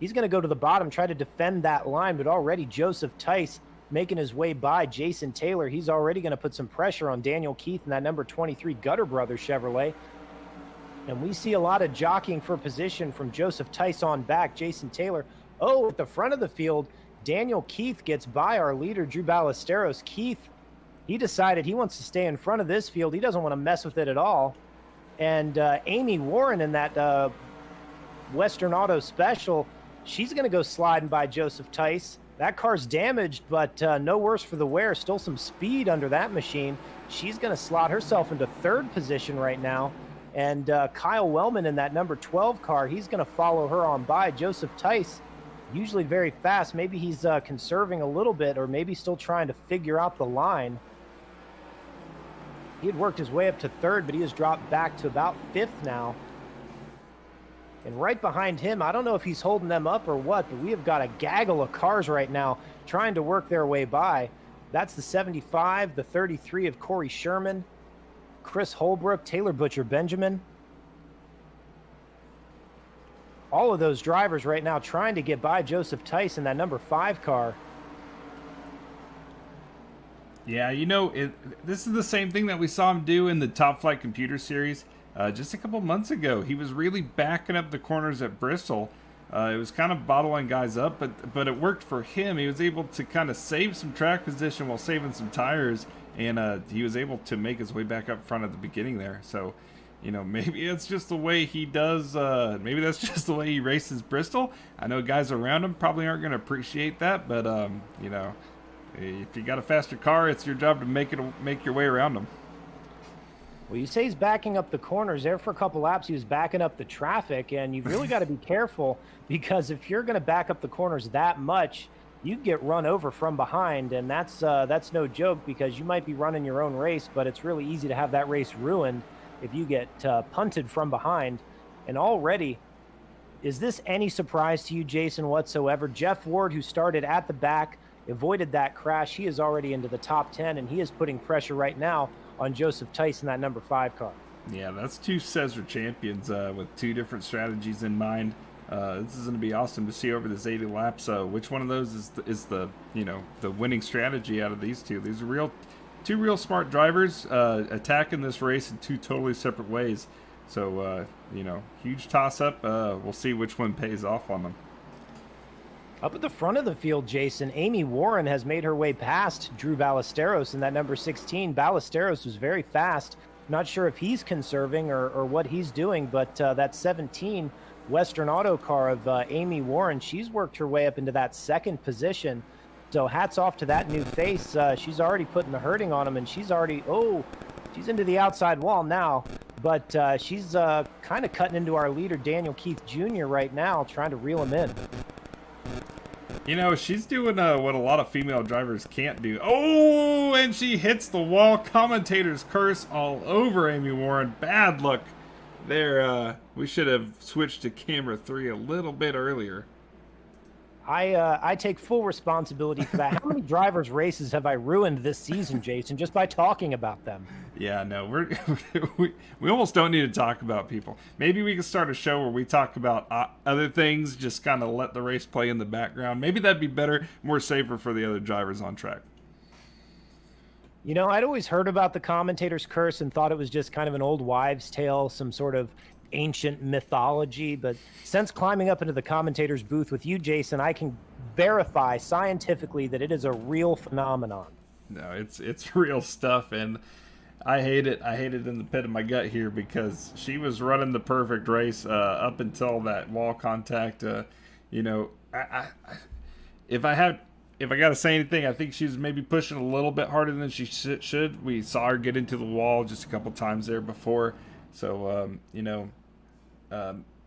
he's going to go to the bottom, try to defend that line, but already Joseph Tice making his way by Jason Taylor. He's already going to put some pressure on Daniel Keith and that number 23 Gutter Brothers Chevrolet. And we see a lot of jockeying for position from Joseph Tice on back. Jason Taylor, at the front of the field, Daniel Keith gets by our leader, Drew Ballesteros. Keith, he decided he wants to stay in front of this field. He doesn't want to mess with it at all. And Amy Warren in that Western Auto Special, she's going to go sliding by Joseph Tice. That car's damaged, but no worse for the wear. Still some speed under that machine. She's going to slot herself into third position right now. And Kyle Wellman in that number 12 car, he's going to follow her on by. Joseph Tice, usually very fast. Maybe he's conserving a little bit, or maybe still trying to figure out the line. He had worked his way up to third, but he has dropped back to about fifth now. And right behind him, I don't know if he's holding them up or what, but we have got a gaggle of cars right now trying to work their way by. That's the 75, the 33 of Corey Sherman, Chris Holbrook, Taylor Butcher Benjamin. All of those drivers right now trying to get by Joseph Tice in that number 5 car. Yeah, this is the same thing that we saw him do in the Top Flight Computer Series just a couple months ago. He was really backing up the corners at Bristol. It was kind of bottling guys up, but it worked for him. He was able to kind of save some track position while saving some tires, and he was able to make his way back up front at the beginning there. So, maybe it's just the way he does. Maybe that's just the way he races Bristol. I know guys around him probably aren't going to appreciate that, but if you got a faster car, it's your job to make your way around them. Well, you say he's backing up the corners. There for a couple laps, he was backing up the traffic, and you've really got to be careful, because if you're going to back up the corners that much, you get run over from behind, and that's no joke, because you might be running your own race, but it's really easy to have that race ruined if you get punted from behind. And already, is this any surprise to you, Jason, whatsoever? Jeff Ward, who started at the back, avoided that crash. He is already into the top 10, and he is putting pressure right now on Joseph Tice in that number 5 car. Yeah, that's two SESRA champions with two different strategies in mind. This is going to be awesome to see over this 80 laps. Which one of those is the winning strategy out of these two? These are two real smart drivers attacking this race in two totally separate ways. So huge toss up. We'll see which one pays off on them. Up at the front of the field, Jason, Amy Warren has made her way past Drew Ballesteros in that number 16. Ballesteros was very fast. Not sure if he's conserving or what he's doing, but that 17 Western Auto car of Amy Warren, she's worked her way up into that second position. So hats off to that new face. She's already putting the hurting on him, and she's into the outside wall now. But she's kind of cutting into our leader, Daniel Keith Jr. right now, trying to reel him in. She's doing what a lot of female drivers can't do. Oh, and she hits the wall. Commentators curse all over Amy Warren. Bad luck there. We should have switched to camera 3 a little bit earlier. I take full responsibility for that. How many drivers' races have I ruined this season, Jason, just by talking about them? Yeah, no, we almost don't need to talk about people. Maybe we can start a show where we talk about other things, just kind of let the race play in the background. Maybe that'd be better, more safer for the other drivers on track. I'd always heard about the commentator's curse and thought it was just kind of an old wives' tale, some sort of ancient mythology, but since climbing up into the commentator's booth with you, Jason, I can verify scientifically that it is a real phenomenon. No, it's real stuff, and I hate it. I hate it in the pit of my gut here, because she was running the perfect race up until that wall contact. If I got to say anything, I think she's maybe pushing a little bit harder than she should. We saw her get into the wall just a couple times there before. So,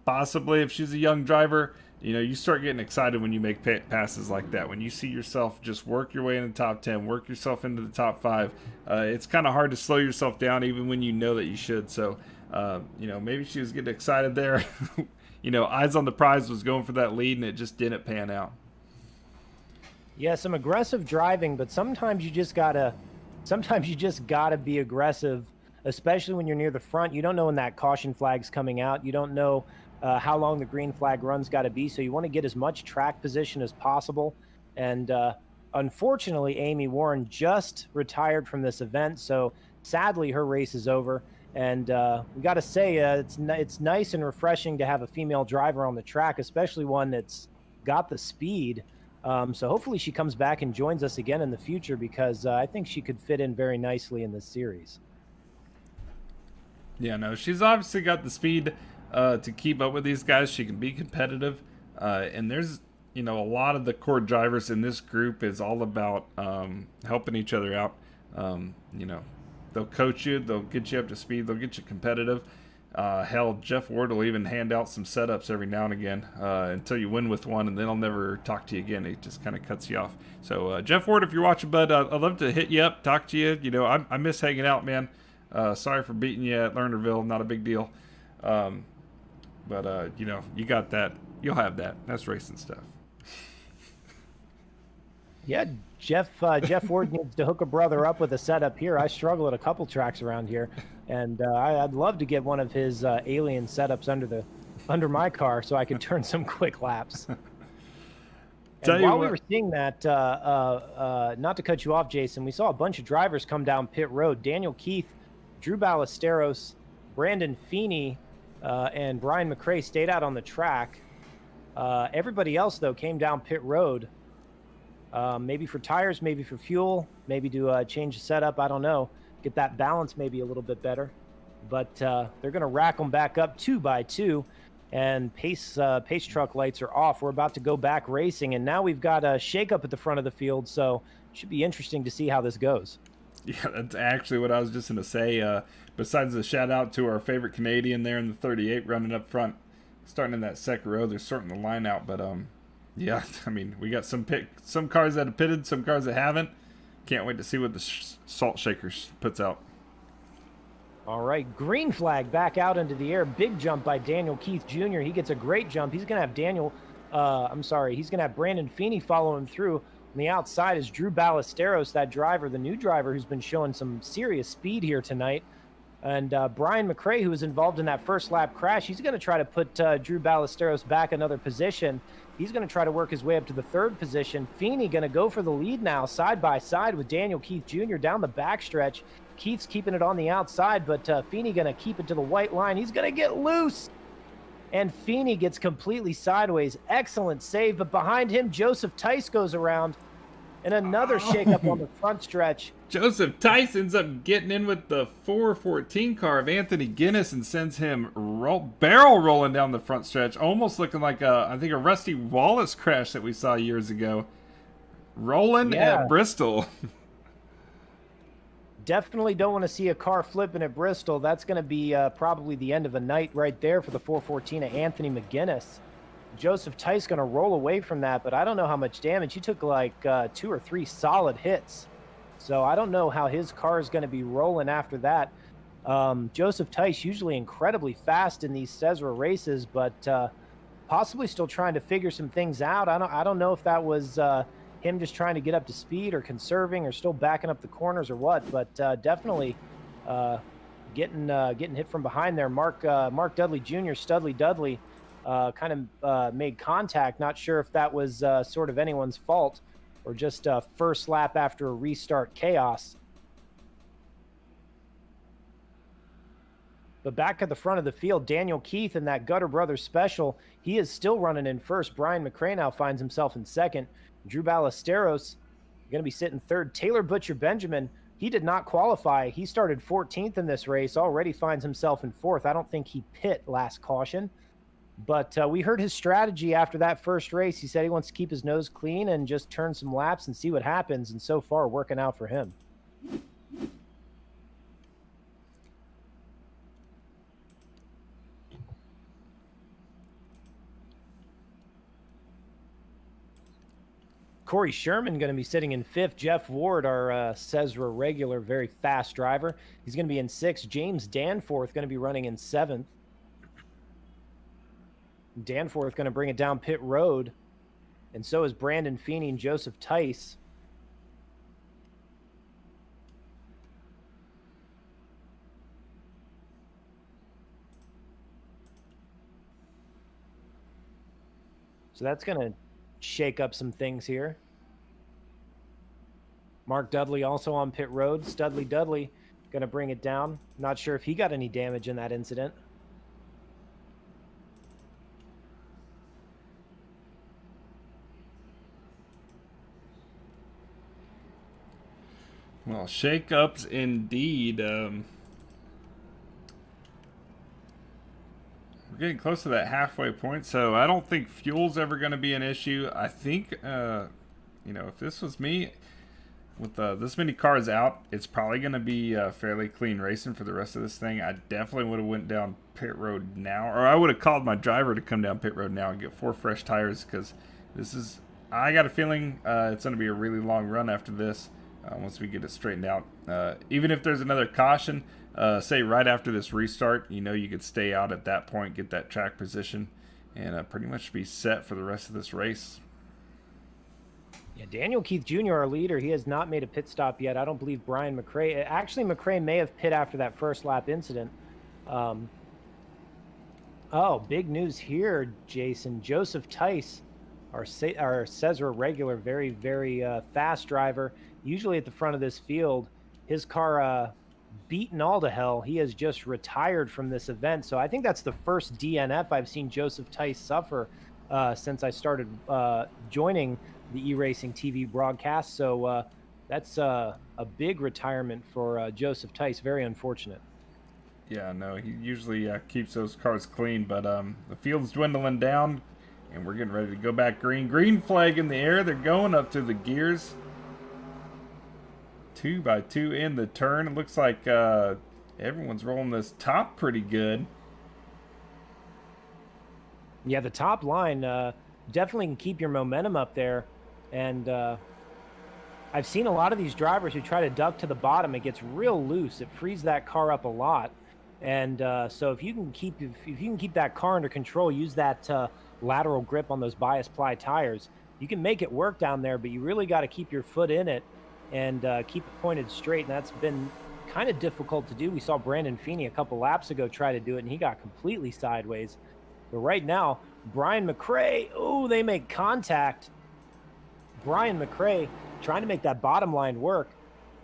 possibly if she's a young driver, you start getting excited when you make passes like that. When you see yourself just work your way in the top 10, work yourself into the top 5, it's kind of hard to slow yourself down even when you know that you should. So, maybe she was getting excited there. Eyes on the prize, was going for that lead, and it just didn't pan out. Yeah, some aggressive driving, but sometimes you just gotta be aggressive especially when you're near the front. You don't know when that caution flag's coming out. You don't know how long the green flag run's got to be. So you want to get as much track position as possible. And unfortunately, Amy Warren just retired from this event. So sadly, her race is over. And we got to say, it's nice and refreshing to have a female driver on the track, especially one that's got the speed. So hopefully she comes back and joins us again in the future, because I think she could fit in very nicely in this series. Yeah, no, she's obviously got the speed to keep up with these guys. She can be competitive. And there's, a lot of the core drivers in this group is all about helping each other out. They'll coach you, they'll get you up to speed, they'll get you competitive. Hell, Jeff Ward will even hand out some setups every now and again until you win with one, and then I'll never talk to you again. He just kind of cuts you off. So, Jeff Ward, if you're watching, bud, I'd love to hit you up, talk to you. I miss hanging out, man. Sorry for beating you at Lernerville. Not a big deal. But you got that. You'll have that. That's racing stuff. Yeah, Jeff Ward needs to hook a brother up with a setup here. I struggle at a couple tracks around here, and I'd love to get one of his alien setups under my car so I could turn some quick laps. And while we were seeing that, not to cut you off, Jason, we saw a bunch of drivers come down pit road. Daniel Keith, Drew Ballesteros, Brandon Feeney, and Brian McRae stayed out on the track. Everybody else, though, came down pit road. Maybe for tires, maybe for fuel, maybe to change the setup. I don't know. Get that balance maybe a little bit better. But they're going to rack them back up 2 by 2, and pace truck lights are off. We're about to go back racing, and now we've got a shakeup at the front of the field, so it should be interesting to see how this goes. Yeah, that's actually what I was just going to say. Besides the shout out to our favorite Canadian there in the 38 running up front, starting in that second row, they're sorting the line out, but yeah, I mean, we got some cars that have pitted, some cars that haven't. Can't wait to see what the Salt Shakers puts out. All right, green flag back out into the air. Big jump by Daniel Keith Jr. He gets a great jump. He's going to have he's going to have Brandon Feeney follow him through. On the outside is Drew Ballesteros, that driver, the new driver who's been showing some serious speed here tonight. And Brian McRae, who was involved in that first lap crash, he's going to try to put Drew Ballesteros back another position. He's going to try to work his way up to the 3rd position. Feeney going to go for the lead now, side by side with Daniel Keith Jr. down the backstretch. Keith's keeping it on the outside, but Feeney going to keep it to the white line. He's going to get loose. And Feeney gets completely sideways. Excellent save, but behind him, Joseph Tice goes around. And another shakeup on the front stretch. Joseph Tice ends up getting in with the 414 car of Anthony Guinness and sends him barrel rolling down the front stretch, almost looking like I think a Rusty Wallace crash that we saw years ago. Rolling at Bristol. Definitely don't want to see a car flipping at Bristol. That's going to be probably the end of a night right there for the 414 of Anthony McGuinness. Joseph Tice going to roll away from that, but I don't know how much damage. He took like 2 or 3 solid hits. So I don't know how his car is going to be rolling after that. Joseph Tice, usually incredibly fast in these SESRA races, but possibly still trying to figure some things out. I don't know if that was him just trying to get up to speed or conserving or still backing up the corners or what, but definitely getting hit from behind there. Mark Dudley Jr., Studley Dudley, kind of made contact. Not sure if that was sort of anyone's fault or just first lap after a restart chaos. But back at the front of the field, Daniel Keith in that Gutter Brothers special, he is still running in first. Brian McRae now finds himself in second. Drew Ballesteros going to be sitting third. Taylor Butcher Benjamin, he did not qualify. He started 14th in this race, already finds himself in fourth. I don't think he pit last caution. But we heard his strategy after that first race. He said he wants to keep his nose clean and just turn some laps and see what happens. And so far, working out for him. Corey Sherman going to be sitting in fifth. Jeff Ward, our SESRA regular, very fast driver. He's going to be in sixth. James Danforth going to be running in seventh. Danforth going to bring it down pit road, and so is Brandon Feeney and Joseph Tice. So that's going to shake up some things here. Mark Dudley also on pit road. Studley Dudley going to bring it down. Not sure if he got any damage in that incident. Well, shake-ups indeed. We're getting close to that halfway point, so I don't think fuel's ever going to be an issue. I think, you know, if this was me, with this many cars out, it's probably going to be fairly clean racing for the rest of this thing. I definitely would have went down pit road now, or I would have called my driver to come down pit road now and get 4 fresh tires, because this is, I got a feeling it's going to be a really long run after this. Once we get it straightened out, even if there's another caution, say right after this restart, you know, you could stay out at that point, get that track position, and pretty much be set for the rest of this race. Yeah, Daniel Keith Jr., our leader, he has not made a pit stop yet. I don't believe Brian McRae. Actually, McRae may have pit after that first lap incident. Oh, big news here, Jason. Joseph Tice, our SESRA regular, very, very fast driver, usually at the front of this field. His car beaten all to hell. He has just retired from this event. So I think that's the first DNF I've seen Joseph Tice suffer since I started joining the e-racing TV broadcast. So that's a big retirement for Joseph Tice. Very unfortunate. Yeah, no, he usually keeps those cars clean, but the field's dwindling down, and we're getting ready to go back green. Green flag in the air. They're going up to the gears. 2 by 2 in the turn. It looks like everyone's rolling this top pretty good. Yeah, the top line definitely can keep your momentum up there. And I've seen a lot of these drivers who try to duck to the bottom. It gets real loose. It frees that car up a lot. And so if you can keep that car under control, use that lateral grip on those bias ply tires, you can make it work down there. But you really got to keep your foot in it and keep it pointed straight. And that's been kind of difficult to do. We saw Brandon Feeney a couple laps ago try to do it, and he got completely sideways. But right now, Brian McRae, oh, they make contact. Brian McRae trying to make that bottom line work.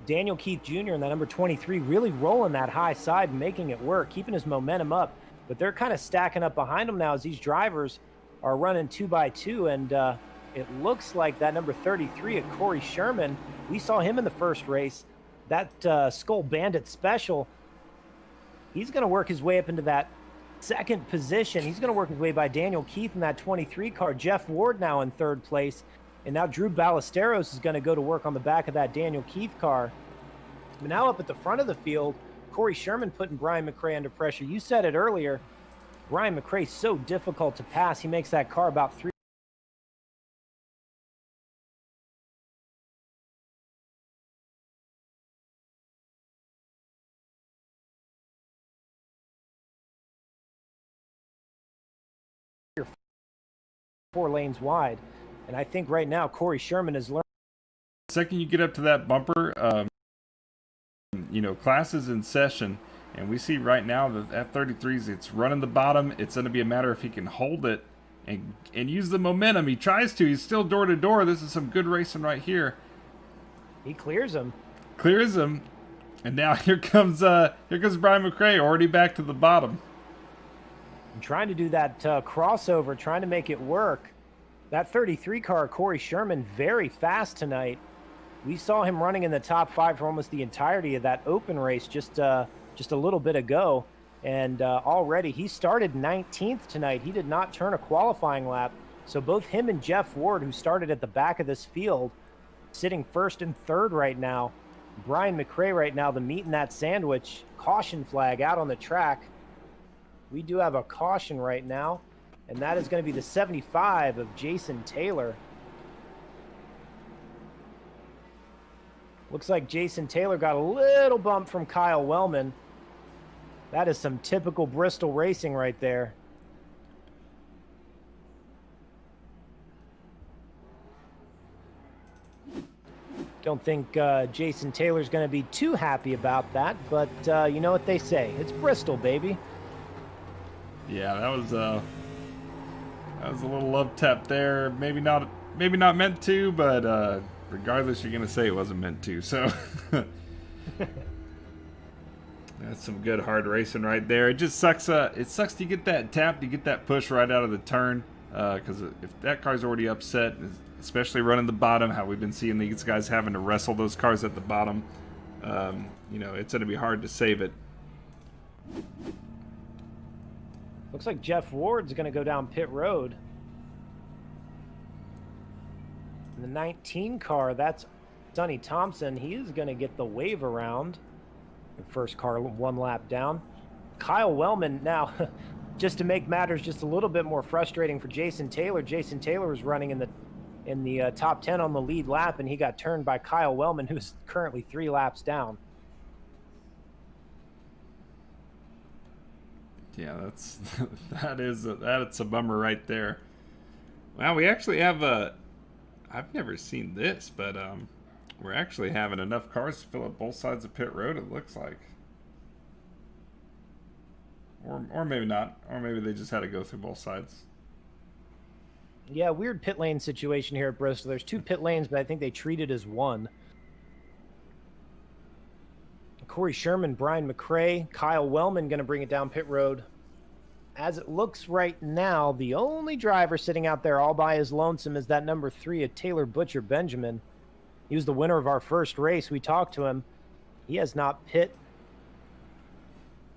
Daniel Keith Jr. and that number 23 really rolling that high side, making it work, keeping his momentum up. But they're kind of stacking up behind him now as these drivers are running 2 by 2. And it looks like that number 33 of Corey Sherman, we saw him in the first race. That Skull Bandit Special, he's going to work his way up into that second position. He's going to work his way by Daniel Keith in that 23 car. Jeff Ward now in third place. And now Drew Ballesteros is going to go to work on the back of that Daniel Keith car. But now up at the front of the field, Corey Sherman putting Brian McRae under pressure. You said it earlier. Brian McRae's so difficult to pass. He makes that car about 3 or 4 lanes wide. And I think right now Corey Sherman has learned. The second you get up to that bumper, you know, class is in session, and we see right now that F33's, it's running the bottom. It's going to be a matter if he can hold it and use the momentum. He tries to. He's still door to door. This is some good racing right here. He clears him. Clears him, and now here comes Brian McRae already back to the bottom. And trying to do that crossover, trying to make it work. That 33 car, Corey Sherman, very fast tonight. We saw him running in the top 5 for almost the entirety of that open race just a little bit ago. And already he started 19th tonight. He did not turn a qualifying lap. So both him and Jeff Ward, who started at the back of this field, sitting first and third right now. Brian McRae right now, the meat in that sandwich. Caution flag out on the track. We do have a caution right now. And that is going to be the 75 of Jason Taylor. Looks like Jason Taylor got a little bump from Kyle Wellman. That is some typical Bristol racing right there. Don't think Jason Taylor's going to be too happy about that, but you know what they say. It's Bristol, baby. Yeah, that was was a little love tap there. Maybe not meant to, but regardless, you're gonna say it wasn't meant to. So that's some good hard racing right there. It just sucks. It sucks to get that tap, to get that push right out of the turn. Because if that car's already upset, especially running the bottom, how we've been seeing these guys having to wrestle those cars at the bottom, you know, it's gonna be hard to save it. Looks like Jeff Ward's going to go down pit road. And the 19 car, that's Sonny Thompson. He is going to get the wave around. The first car one lap down. Kyle Wellman now, just to make matters just a little bit more frustrating for Jason Taylor. Jason Taylor was running in the top 10 on the lead lap, and he got turned by Kyle Wellman, who's currently 3 laps down. Yeah, that's a bummer right there. Well, we actually have I've never seen this, but we're actually having enough cars to fill up both sides of pit road, it looks like. Or maybe not. Or maybe they just had to go through both sides. Yeah, weird pit lane situation here at Bristol. There's 2 pit lanes, but I think they treat it as one. Corey Sherman, Brian McRae, Kyle Wellman going to bring it down pit road. As it looks right now, the only driver sitting out there all by his lonesome is that number 3 of Taylor Butcher Benjamin. He was the winner of our first race. We talked to him. He has not pit,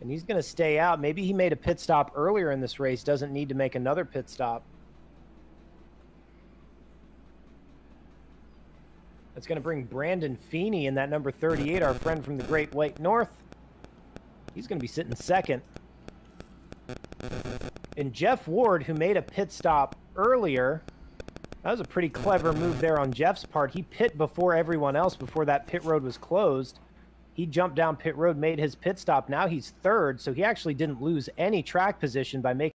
and he's going to stay out. Maybe he made a pit stop earlier in this race, doesn't need to make another pit stop. That's going to bring Brandon Feeney in that number 38, our friend from the Great White North. He's going to be sitting second. And Jeff Ward, who made a pit stop earlier, that was a pretty clever move there on Jeff's part. He pit before everyone else, before that pit road was closed. He jumped down pit road, made his pit stop. Now he's third, so he actually didn't lose any track position by making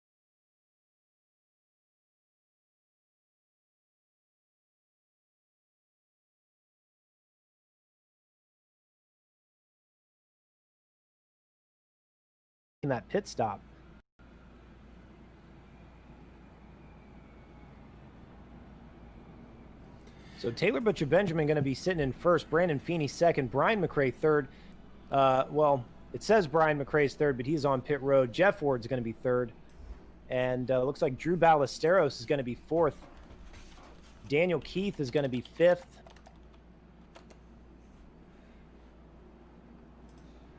that pit stop. So Taylor Butcher Benjamin going to be sitting in first, Brandon Feeney second, Brian McRae third. Well, it says Brian McRae's third, but he's on pit road. Jeff Ward's going to be third. And looks like Drew Ballesteros is going to be fourth. Daniel Keith is going to be fifth.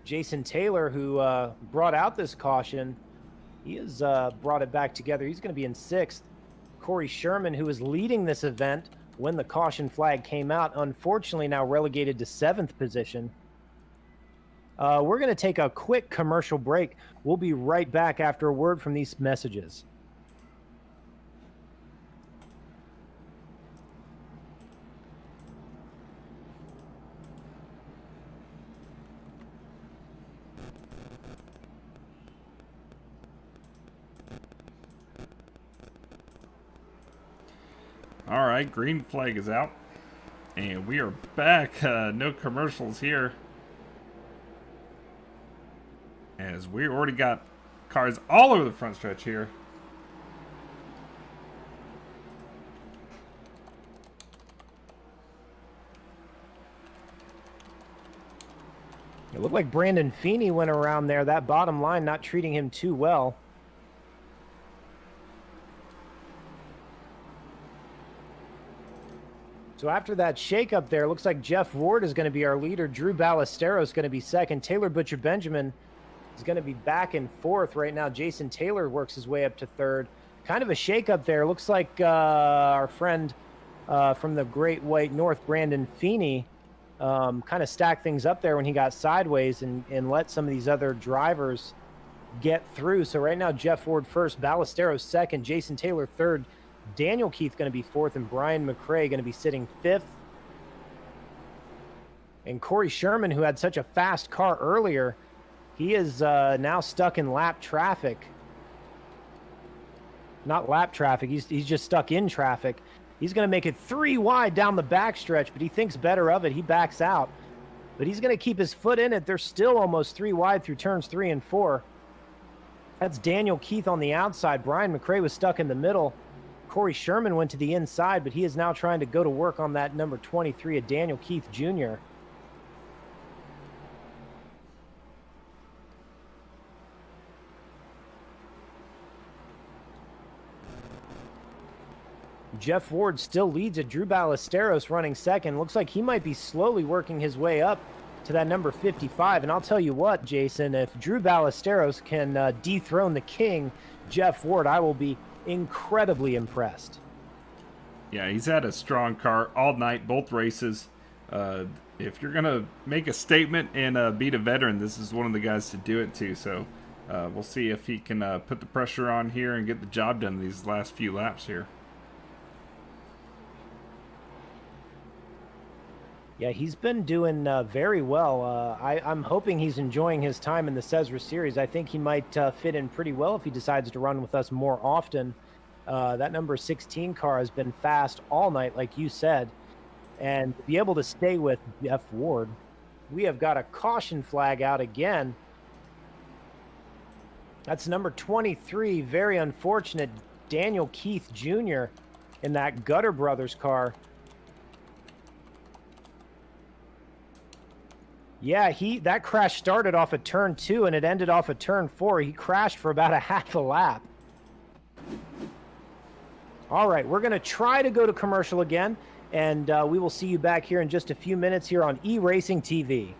Jason Taylor, who brought out this caution, he has brought it back together. He's going to be in sixth. Corey Sherman, who was leading this event when the caution flag came out, unfortunately now relegated to seventh position. We're going to take a quick commercial break. We'll be right back after a word from these messages. All right, green flag is out. And we are back. No commercials here. As we already got cars all over the front stretch here. It looked like Brandon Feeney went around there. That bottom line not treating him too well. So after that shakeup there, looks like Jeff Ward is going to be our leader. Drew Ballesteros is going to be second. Taylor Butcher Benjamin is going to be back in fourth right now. Jason Taylor works his way up to third. Kind of a shakeup there. Looks like our friend from the Great White North, Brandon Feeney, kind of stacked things up there when he got sideways and let some of these other drivers get through. So right now, Jeff Ward first, Ballesteros second, Jason Taylor third, Daniel Keith going to be fourth, and Brian McRae going to be sitting fifth. And Corey Sherman, who had such a fast car earlier, he is now stuck in lap traffic. Not lap traffic, he's just stuck in traffic. He's going to make it 3 wide down the backstretch, but he thinks better of it. He backs out. But he's going to keep his foot in it. They're still almost 3 wide through turns 3 and 4. That's Daniel Keith on the outside. Brian McRae was stuck in the middle. Corey Sherman went to the inside, but he is now trying to go to work on that number 23 of Daniel Keith Jr. Jeff Ward still leads it. Drew Ballesteros running second. Looks like he might be slowly working his way up to that number 55. And I'll tell you what, Jason, if Drew Ballesteros can dethrone the king, Jeff Ward, I will be incredibly impressed. Yeah, he's had a strong car all night, both races. If you're going to make a statement and beat a veteran, this is one of the guys to do it to. So we'll see if he can put the pressure on here and get the job done these last few laps here. Yeah, he's been doing very well. I'm hoping he's enjoying his time in the SESRA series. I think he might fit in pretty well if he decides to run with us more often. That number 16 car has been fast all night, like you said. And to be able to stay with Jeff Ward, we have got a caution flag out again. That's number 23, very unfortunate, Daniel Keith Jr. in that Gutter Brothers car. Yeah, that crash started off at turn 2 and it ended off at turn 4. He crashed for about a half a lap. All right, we're going to try to go to commercial again, and we will see you back here in just a few minutes here on E-Racing TV.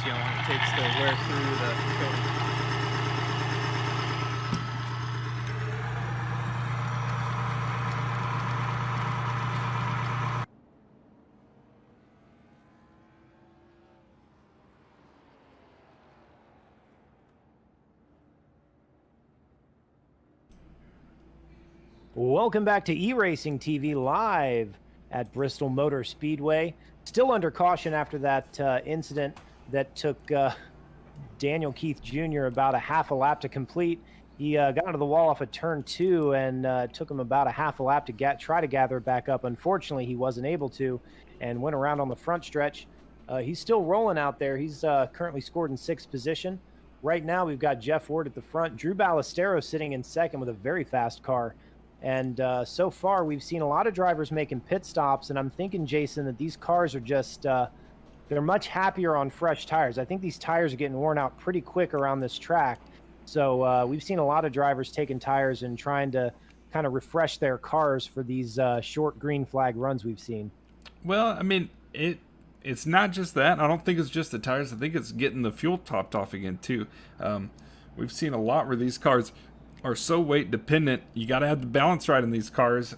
See how long it takes to wear through the coating. Welcome back to E-Racing TV live at Bristol Motor Speedway. Still under caution after that incident that took Daniel Keith Jr. about a half a lap to complete. He got out of the wall off of turn 2 and took him about a half a lap to try to gather it back up. Unfortunately, he wasn't able to and went around on the front stretch. He's still rolling out there. He's currently scored in 6th position. Right now, we've got Jeff Ward at the front. Drew Ballesteros sitting in 2nd with a very fast car. And so far, we've seen a lot of drivers making pit stops, and I'm thinking, Jason, that these cars are just, they're much happier on fresh tires. I think these tires are getting worn out pretty quick around this track. So we've seen a lot of drivers taking tires and trying to kind of refresh their cars for these short green flag runs we've seen. Well, I mean, it's not just that. I don't think it's just the tires. I think it's getting the fuel topped off again, too. We've seen a lot where these cars are so weight dependent. You got to have the balance right in these cars.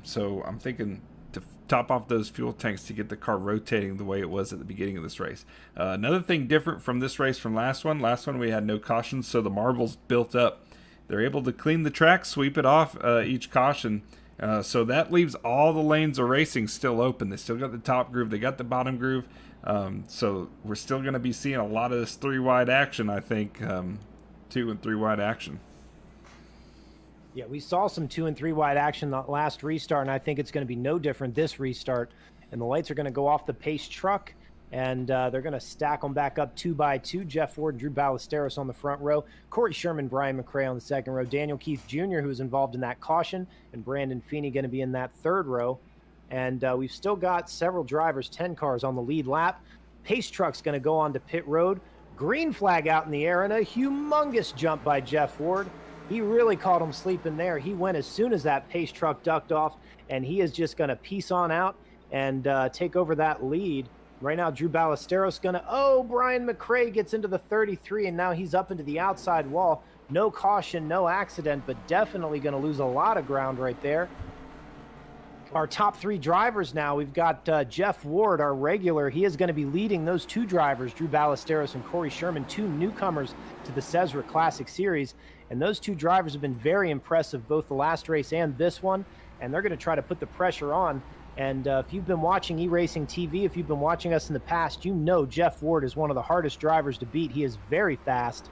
So I'm thinking to top off those fuel tanks to get the car rotating the way it was at the beginning of this race. Another thing different from this race from last one we had no cautions, so the marbles built up. They're able to clean the track, sweep it off each caution. So that leaves all the lanes of racing still open. They still got the top groove, they got the bottom groove. So we're still going to be seeing a lot of this 3-wide action, I think. 2 and 3 wide action. Yeah, we saw some 2 and 3 wide action the last restart, and I think it's going to be no different this restart. And the lights are going to go off the pace truck, and they're going to stack them back up 2 by 2. Jeff Ward and Drew Ballesteros on the front row, Corey Sherman, Brian McRae on the second row, Daniel Keith Jr., who was involved in that caution, and Brandon Feeney going to be in that third row. And we've still got several drivers, 10 cars on the lead lap. Pace truck's going to go on to pit road. Green flag out in the air, and a humongous jump by Jeff Ward. He really caught him sleeping there. He went as soon as that pace truck ducked off, and he is just going to piece on out and take over that lead. Right now, Drew Ballesteros going to, oh, Brian McRae gets into the 33, and now he's up into the outside wall. No caution, no accident, but definitely going to lose a lot of ground right there. Our top 3 drivers now, we've got Jeff Ward, our regular. He is going to be leading those 2 drivers, Drew Ballesteros and Corey Sherman, 2 newcomers to the SESRA Classic Series. And those 2 drivers have been very impressive, both the last race and this one. And they're going to try to put the pressure on. And if you've been watching eRacing TV, if you've been watching us in the past, you know Jeff Ward is one of the hardest drivers to beat. He is very fast.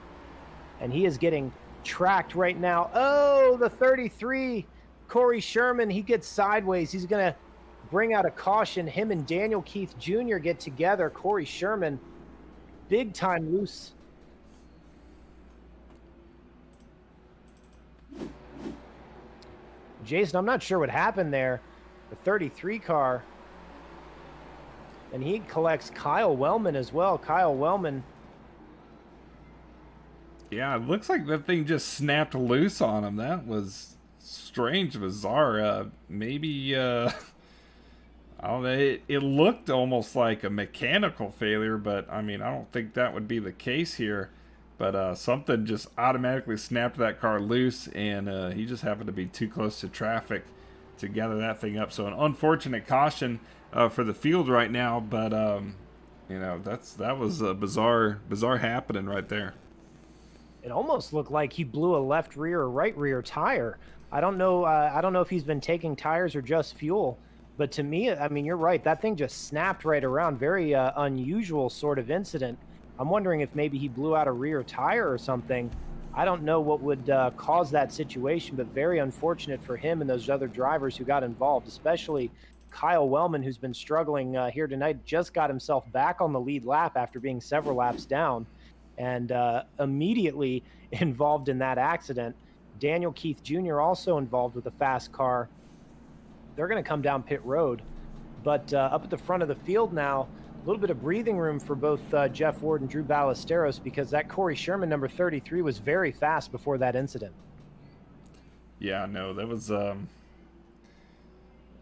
And he is getting tracked right now. Oh, the 33. Corey Sherman, he gets sideways. He's going to bring out a caution. Him and Daniel Keith Jr. get together. Corey Sherman, big time loose. Jason, I'm not sure what happened there. The 33 car. And he collects Kyle Wellman as well. Kyle Wellman. Yeah, it looks like that thing just snapped loose on him. That was strange, bizarre. Maybe, I don't know, it looked almost like a mechanical failure, but I mean, I don't think that would be the case here. But something just automatically snapped that car loose, and he just happened to be too close to traffic to gather that thing up. So an unfortunate caution for the field right now, but you know, that was a bizarre happening right there. It almost looked like he blew a left rear or right rear tire. I don't know if he's been taking tires or just fuel, but to me, I mean, you're right. That thing just snapped right around. Very unusual sort of incident. I'm wondering if maybe he blew out a rear tire or something. I don't know what would cause that situation, but very unfortunate for him and those other drivers who got involved, especially Kyle Wellman, who's been struggling here tonight, just got himself back on the lead lap after being several laps down and immediately involved in that accident. Daniel Keith Jr. also involved with a fast car. They're going to come down pit road. But up at the front of the field now, a little bit of breathing room for both Jeff Ward and Drew Ballesteros, because that Corey Sherman, number 33, was very fast before that incident. Yeah, no, that was, I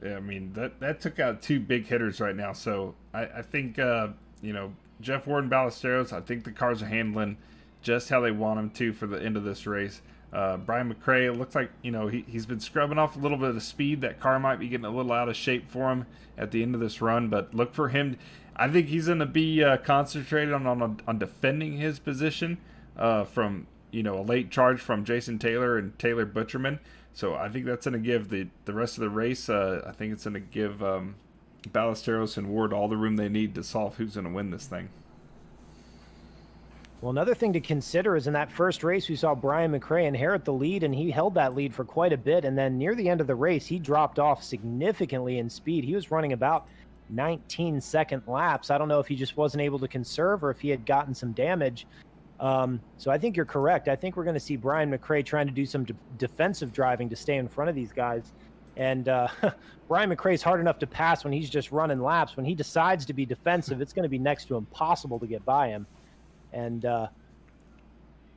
mean, that took out 2 big hitters right now. So I think, you know, Jeff Ward and Ballesteros, I think the cars are handling just how they want them to for the end of this race. Brian McRae, it looks like, you know, he's been scrubbing off a little bit of speed. That car might be getting a little out of shape for him at the end of this run, but look for him. I think he's going to be concentrated on defending his position from, you know, a late charge from Jason Taylor and Taylor Butcherman. So I think that's going to give the rest of the race, I think it's going to give Ballesteros and Ward all the room they need to solve who's going to win this thing. Well, another thing to consider is in that first race, we saw Brian McRae inherit the lead, and he held that lead for quite a bit. And then near the end of the race, he dropped off significantly in speed. He was running about 19-second laps. I don't know if he just wasn't able to conserve or if he had gotten some damage. So I think you're correct. I think we're going to see Brian McRae trying to do some defensive driving to stay in front of these guys. And Brian McRae's hard enough to pass when he's just running laps. When he decides to be defensive, it's going to be next to impossible to get by him. And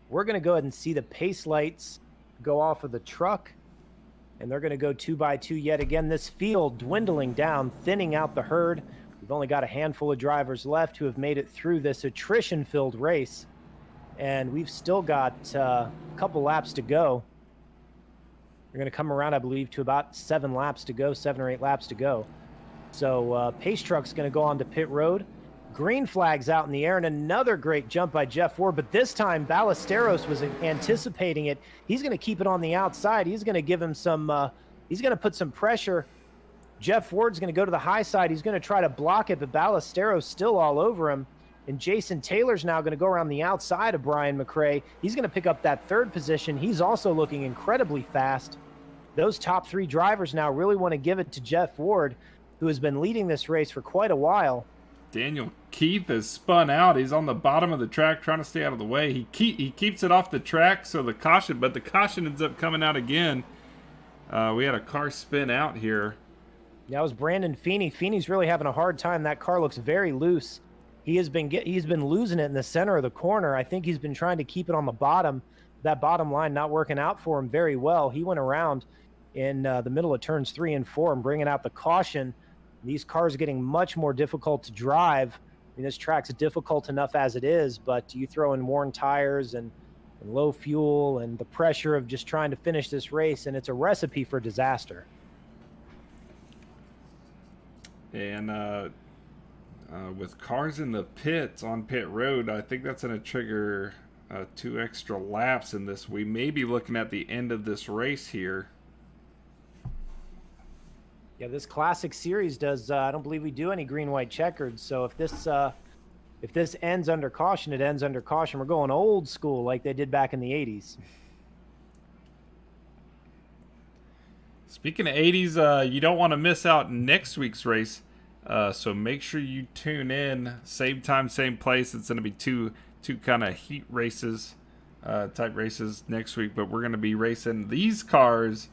we're going to go ahead and see the pace lights go off of the truck. And they're going to go 2 by 2 yet again. This field dwindling down, thinning out the herd. We've only got a handful of drivers left who have made it through this attrition-filled race. And we've still got a couple laps to go. We're going to come around, I believe, to about 7 laps to go, 7 or 8 laps to go. So pace truck's going to go on to pit road. Green flag's out in the air, and another great jump by Jeff Ward, but this time Ballesteros was anticipating it. He's going to keep it on the outside. He's going to give him some, he's going to put some pressure. Jeff Ward's going to go to the high side. He's going to try to block it, but Ballesteros still all over him. And Jason Taylor's now going to go around the outside of Brian McRae. He's going to pick up that 3rd position. He's also looking incredibly fast. Those top 3 drivers now really want to give it to Jeff Ward, who has been leading this race for quite a while. Daniel Keith has spun out. He's on the bottom of the track trying to stay out of the way. He keeps it off the track, so the caution ends up coming out again. We had a car spin out here. That was Brandon Feeney. Feeney's really having a hard time. That car looks very loose. He's been losing it in the center of the corner. I think he's been trying to keep it on the bottom, that bottom line not working out for him very well. He went around in the middle of turns 3 and 4 and bringing out the caution. These cars are getting much more difficult to drive. I mean, this track's difficult enough as it is, but you throw in worn tires and low fuel and the pressure of just trying to finish this race, and it's a recipe for disaster. And with cars in the pits on pit road, I think that's going to trigger 2 extra laps in this. We may be looking at the end of this race here. Yeah, this classic series does. I don't believe we do any green, white, checkered. So if this ends under caution, it ends under caution. We're going old school like they did back in the 80s. Speaking of 80s, you don't want to miss out next week's race. So make sure you tune in. Same time, same place. It's going to be two kind of heat races, type races next week. But we're going to be racing these cars,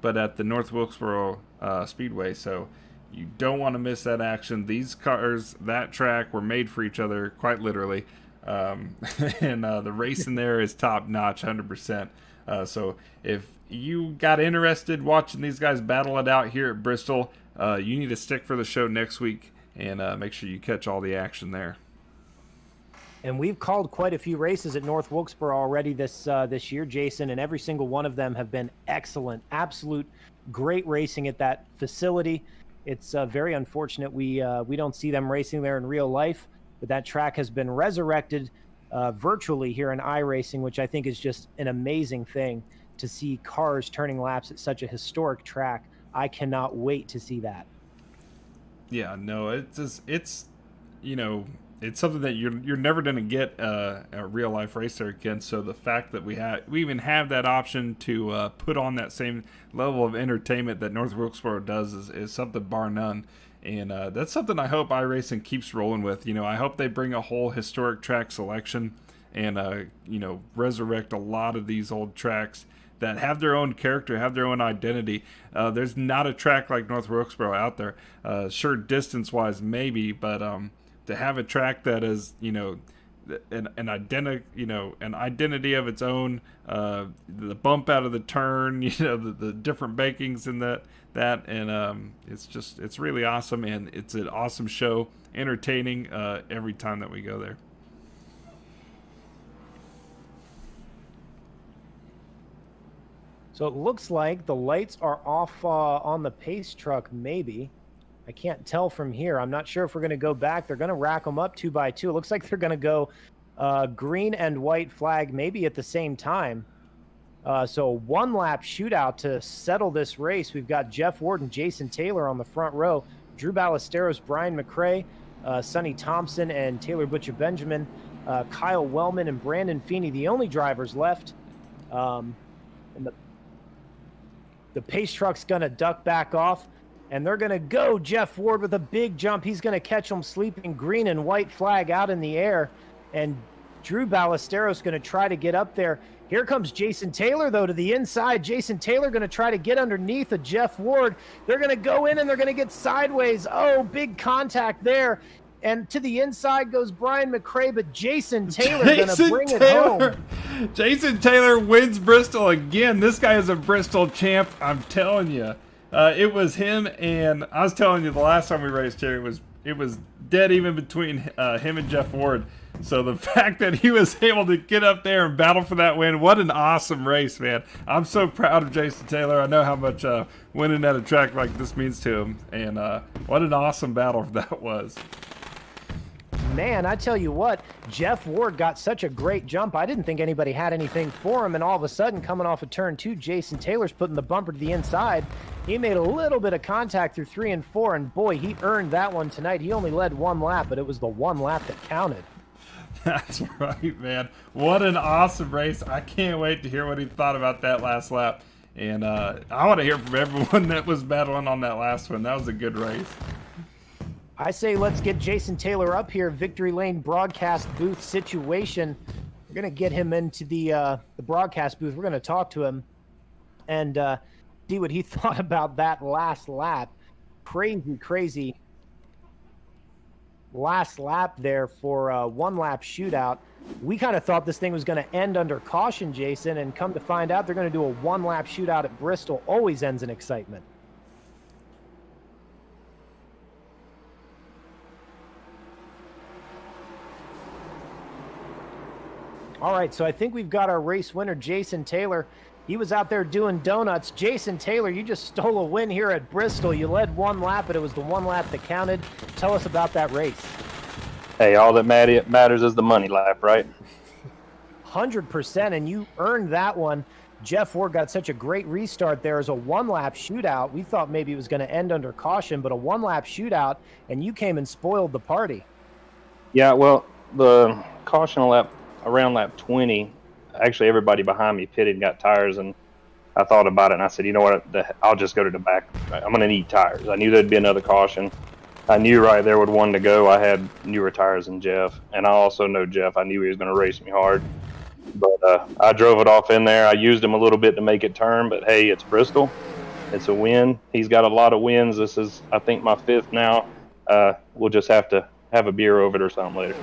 but at the North Wilkesboro Speedway. So you don't want to miss that action. These cars, that track, were made for each other, quite literally. And the racing there is top notch, 100%. So if you got interested watching these guys battle it out here at Bristol, you need to stick for the show next week and make sure you catch all the action there. And we've called quite a few races at North Wilkesboro already this year, Jason, and every single one of them have been excellent, absolute great racing at that facility. It's very unfortunate we don't see them racing there in real life, but that track has been resurrected virtually here in iRacing, which I think is just an amazing thing to see cars turning laps at such a historic track. I cannot wait to see that. Yeah, no, it's it's something that you're never going to get a real life racer again. So the fact that we even have that option to put on that same level of entertainment that North Wilkesboro does is something bar none. And that's something I hope iRacing keeps rolling with. I hope they bring a whole historic track selection and resurrect a lot of these old tracks that have their own character, have their own identity. There's not a track like North Wilkesboro out there. Sure, distance-wise, maybe, but to have a track that is, an identity of its own, the bump out of the turn, the different bankings in that, and it's really awesome, and it's an awesome show, entertaining every time that we go there. So it looks like the lights are off on the pace truck, maybe. I can't tell from here. I'm not sure if we're going to go back. They're going to rack them up 2 by 2. It looks like they're going to go green and white flag maybe at the same time. So a 1-lap shootout to settle this race. We've got Jeff Ward and Jason Taylor on the front row. Drew Ballesteros, Brian McRae, Sonny Thompson, and Taylor Butcher Benjamin. Kyle Wellman and Brandon Feeney, the only drivers left. And the pace truck's going to duck back off, and they're going to go Jeff Ward with a big jump. He's going to catch him sleeping. Green and white flag out in the air, and Drew Ballesteros going to try to get up there. Here comes Jason Taylor, though, to the inside. Jason Taylor going to try to get underneath of Jeff Ward. They're going to go in, and they're going to get sideways. Oh, big contact there. And to the inside goes Brian McRae, but Jason Taylor going to bring it home. Jason Taylor wins Bristol again. This guy is a Bristol champ, I'm telling you. It was him, and I was telling you the last time we raced here, it was dead even between him and Jeff Ward. So the fact that he was able to get up there and battle for that win, what an awesome race, man. I'm so proud of Jason Taylor. I know how much winning at a track like this means to him, and what an awesome battle that was. Man, I tell you what, Jeff Ward got such a great jump. I didn't think anybody had anything for him, and all of a sudden, coming off of turn 2, Jason Taylor's putting the bumper to the inside. He made a little bit of contact through 3 and 4, and boy, he earned that one tonight. He only led 1 lap, but it was the 1 lap that counted. That's right, man. What an awesome race. I can't wait to hear what he thought about that last lap. And I want to hear from everyone that was battling on that last one. That was a good race. I say let's get Jason Taylor up here, Victory Lane broadcast booth situation. We're going to get him into the broadcast booth. We're going to talk to him and see what he thought about that last lap. Crazy last lap there for a 1-lap shootout. We kind of thought this thing was going to end under caution, Jason, and come to find out they're going to do a one-lap shootout at Bristol. Always ends in excitement. All right, so I think we've got our race winner, Jason Taylor. He was out there doing donuts. Jason Taylor, you just stole a win here at Bristol. You led one lap, but it was the one lap that counted. Tell us about that race. Hey, all that matters is the money lap, right? 100%, and you earned that one. Jeff Ward got such a great restart there as a one-lap shootout. We thought maybe it was going to end under caution, but a one-lap shootout, and you came and spoiled the party. Yeah, well, the caution lap around lap 20, actually everybody behind me pitted and got tires, and I thought about it, and I said, you know what, I'll just go to the back. I'm going to need tires. I knew there'd be another caution. I knew right there with one to go, I had newer tires than Jeff, and I also know Jeff. I knew he was going to race me hard. But I drove it off in there. I used him a little bit to make it turn, but hey, it's Bristol. It's a win. He's got a lot of wins. This is, I think, my 5th now. We'll just have to have a beer over it or something later.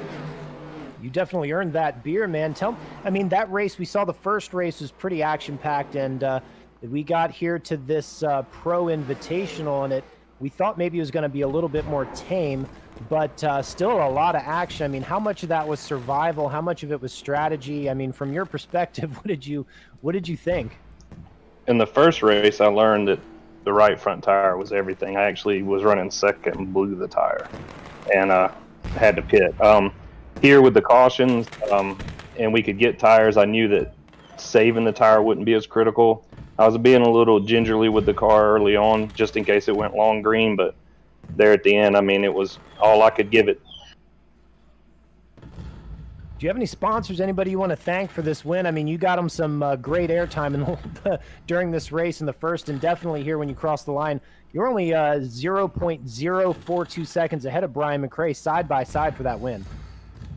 You definitely earned that beer, man. I mean, that race, we saw the first race was pretty action-packed, and we got here to this Pro Invitational, and we thought maybe it was going to be a little bit more tame, but still a lot of action. I mean, how much of that was survival? How much of it was strategy? I mean, from your perspective, what did you think? In the first race, I learned that the right front tire was everything. I actually was running second and blew the tire, and had to pit. Here with the cautions, and we could get tires, I knew that saving the tire wouldn't be as critical. I was being a little gingerly with the car early on, just in case it went long green, but there at the end, I mean, it was all I could give it. Do you have any sponsors, anybody you want to thank for this win? I mean, you got them some great airtime during this race in the first, and definitely here when you cross the line. You're only 0.042 seconds ahead of Brian McRae side by side for that win.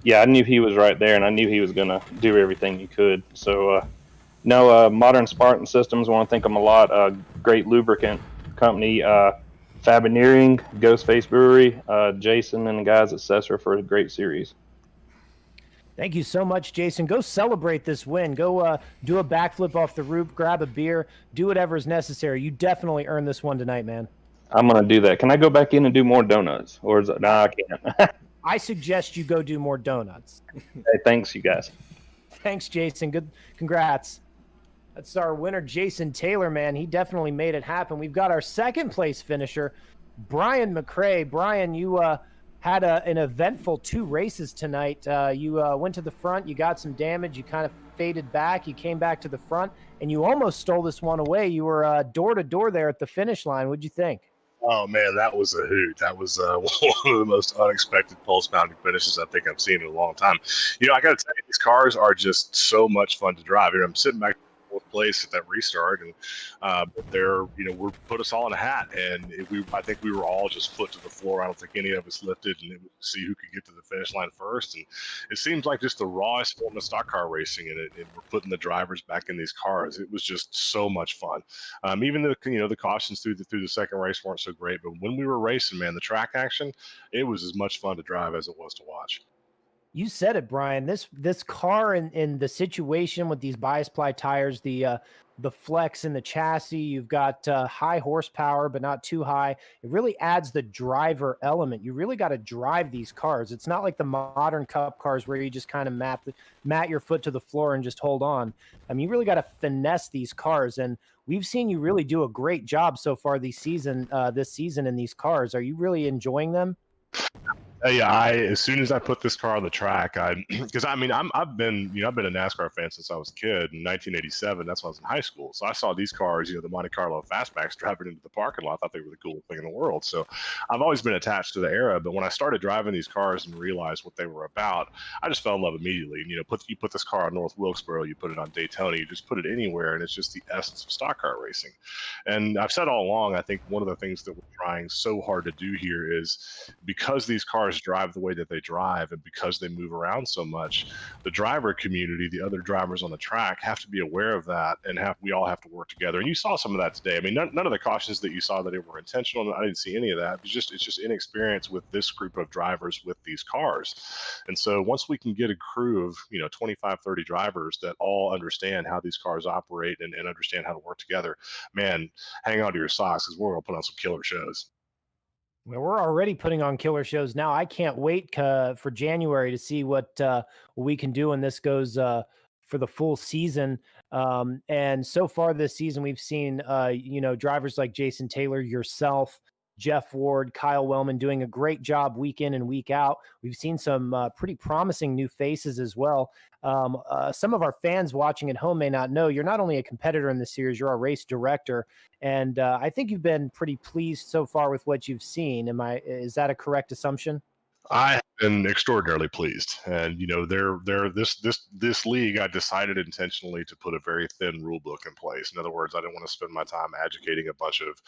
Yeah, I knew he was right there, and I knew he was going to do everything he could. So, no, Modern Spartan Systems, I want to thank them a lot. Great lubricant company, Fabineering, Ghostface Brewery, Jason and the guys at SESRA for a great series. Thank you so much, Jason. Go celebrate this win. Go do a backflip off the roof, grab a beer, do whatever is necessary. You definitely earned this one tonight, man. I'm going to do that. Can I go back in and do more donuts? Or is it, nah, I can't. I suggest you go do more donuts. Hey, thanks, you guys. Thanks, Jason. Good. Congrats. That's our winner, Jason Taylor, man. He definitely made it happen. We've got our second place finisher, Brian McRae. Brian, you had an eventful 2 races tonight. You went to the front. You got some damage. You kind of faded back. You came back to the front, and you almost stole this one away. You were door to door there at the finish line. What'd you think? Oh man, that was a hoot. That was one of the most unexpected pulse-pounding finishes I think I've seen in a long time. You know, I got to tell you, these cars are just so much fun to drive. You know, I'm sitting back in fourth place at that restart, and they're, you know, we put us all in a hat, and I think we were all just foot to the floor. I don't think any of us lifted, and it was to see who could get to the finish line first. And it seems like just the rawest form of stock car racing, and we're putting the drivers back in these cars. It was just so much fun. Even though, you know, the cautions through the second race weren't so great, but when we were racing, man, the track action, it was as much fun to drive as it was to watch. You said it, Brian. This car in the situation with these bias ply tires, the flex in the chassis, you've got high horsepower, but not too high. It really adds the driver element. You really got to drive these cars. It's not like the modern Cup cars where you just kind of mat your foot to the floor and just hold on. I mean, you really got to finesse these cars, and we've seen you really do a great job so far this season in these cars. Are you really enjoying them? Yeah, as soon as I put this car on the track, because I mean, I've been a NASCAR fan since I was a kid. In 1987, that's when I was in high school. So I saw these cars, you know, the Monte Carlo fastbacks driving into the parking lot. I thought they were the coolest thing in the world. So I've always been attached to the era. But when I started driving these cars and realized what they were about, I just fell in love immediately. And, you know, you put this car on North Wilkesboro, you put it on Daytona, you just put it anywhere, and it's just the essence of stock car racing. And I've said all along, I think one of the things that we're trying so hard to do here is, because these cars cars drive the way that they drive, and because they move around so much, the driver community, the other drivers on the track, have to be aware of that, and we all have to work together. And you saw some of that today. I mean, none of the cautions that you saw that were intentional, I didn't see any of that. It's just inexperience with this group of drivers with these cars. And so once we can get a crew of 25, 30 drivers that all understand how these cars operate and understand how to work together, man, hang on to your socks, because we're going to put on some killer shows. Well, we're already putting on killer shows now. I can't wait for January to see what we can do when this goes for the full season. And so far this season, we've seen drivers like Jason Taylor, yourself, Jeff Ward, Kyle Wellman doing a great job week in and week out. We've seen some pretty promising new faces as well. Some of our fans watching at home may not know you're not only a competitor in the series, you're a race director. And I think you've been pretty pleased so far with what you've seen. Is that a correct assumption? I have been extraordinarily pleased, and this league, I decided intentionally to put a very thin rule book in place. In other words, I didn't want to spend my time educating a bunch of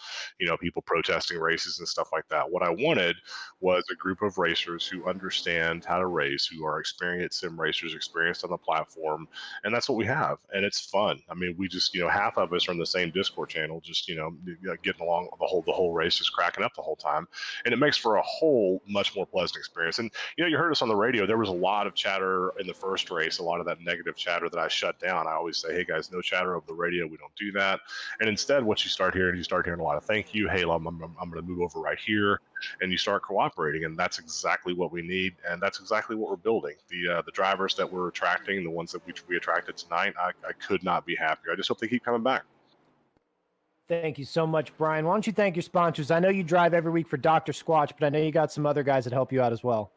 people protesting races and stuff like that. What I wanted was a group of racers who understand how to race, who are experienced sim racers, experienced on the platform, and that's what we have, and it's fun. I mean, we just half of us are in the same Discord channel, just getting along the whole race, just cracking up the whole time, and it makes for a whole much more pleasant experience. And you heard us on the radio. There was a lot of chatter in the first race, a lot of that negative chatter that I shut down. I always say, hey guys, no chatter over the radio. We don't do that. And instead, what you start hearing a lot of thank you. Hey, I'm going to move over right here, and you start cooperating. And that's exactly what we need, and that's exactly what we're building. The drivers that we're attracting, the ones that we attracted tonight, I could not be happier. I just hope they keep coming back. Thank you so much, Brian. Why don't you thank your sponsors? I know you drive every week for Dr. Squatch, but I know you got some other guys that help you out as well.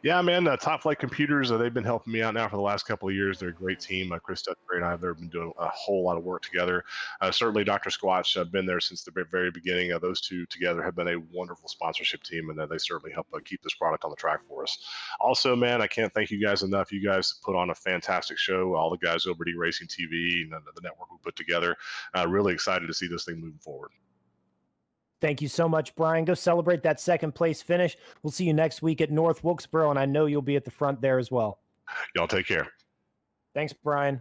Yeah, man. Top Flight Computers, they've been helping me out now for the last couple of years. They're a great team. Chris Dutchbury and I have been doing a whole lot of work together. Certainly, Dr. Squatch, I've been there since the very beginning. Those two together have been a wonderful sponsorship team, and they certainly help keep this product on the track for us. Also, man, I can't thank you guys enough. You guys put on a fantastic show. All the guys over at E-Racing TV and the network we put together. Really excited to see this thing moving forward. Thank you so much, Brian. Go celebrate that second place finish. We'll see you next week at North Wilkesboro, and I know you'll be at the front there as well. Y'all take care. Thanks, Brian.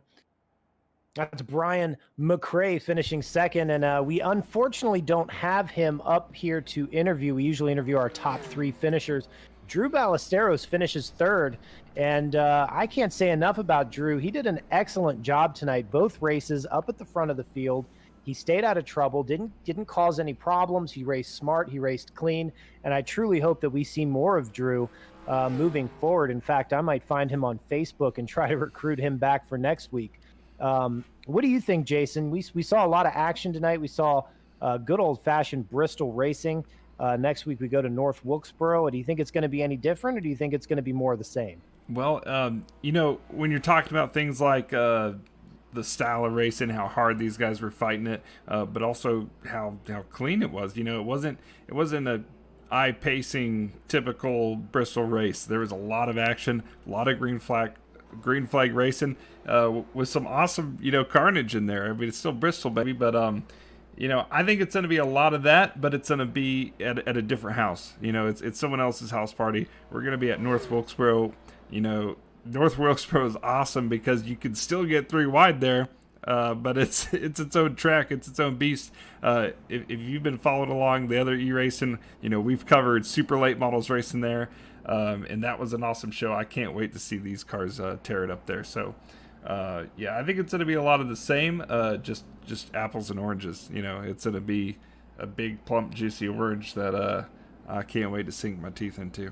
That's Brian McRae finishing second, and we unfortunately don't have him up here to interview. We usually interview our top three finishers. Drew Ballesteros finishes third, and I can't say enough about Drew. He did an excellent job tonight, both races up at the front of the field. He stayed out of trouble, didn't cause any problems. He raced smart, he raced clean, and I truly hope that we see more of Drew moving forward. In fact, I might find him on Facebook and try to recruit him back for next week. What do you think, Jason? We saw a lot of action tonight. We saw good old-fashioned Bristol racing. Next week we go to North Wilkesboro. Do you think it's going to be any different, or do you think it's going to be more of the same? Well, when you're talking about things like the style of racing, how hard these guys were fighting it, but also how clean it was. It wasn't a eye-pacing typical Bristol race. There was a lot of action, a lot of green flag racing, with some awesome carnage in there. I mean, it's still Bristol, baby, but I think it's going to be a lot of that, but it's going to be at a different house. It's someone else's house party. We're going to be at North Wilkesboro. North Wilkesboro is awesome because you can still get 3 wide there, but it's its own track, it's its own beast. If you've been following along the other e-racing, we've covered super late models racing there, and that was an awesome show. I can't wait to see these cars tear it up there. So, I think it's going to be a lot of the same, just apples and oranges. It's going to be a big, plump, juicy orange that I can't wait to sink my teeth into.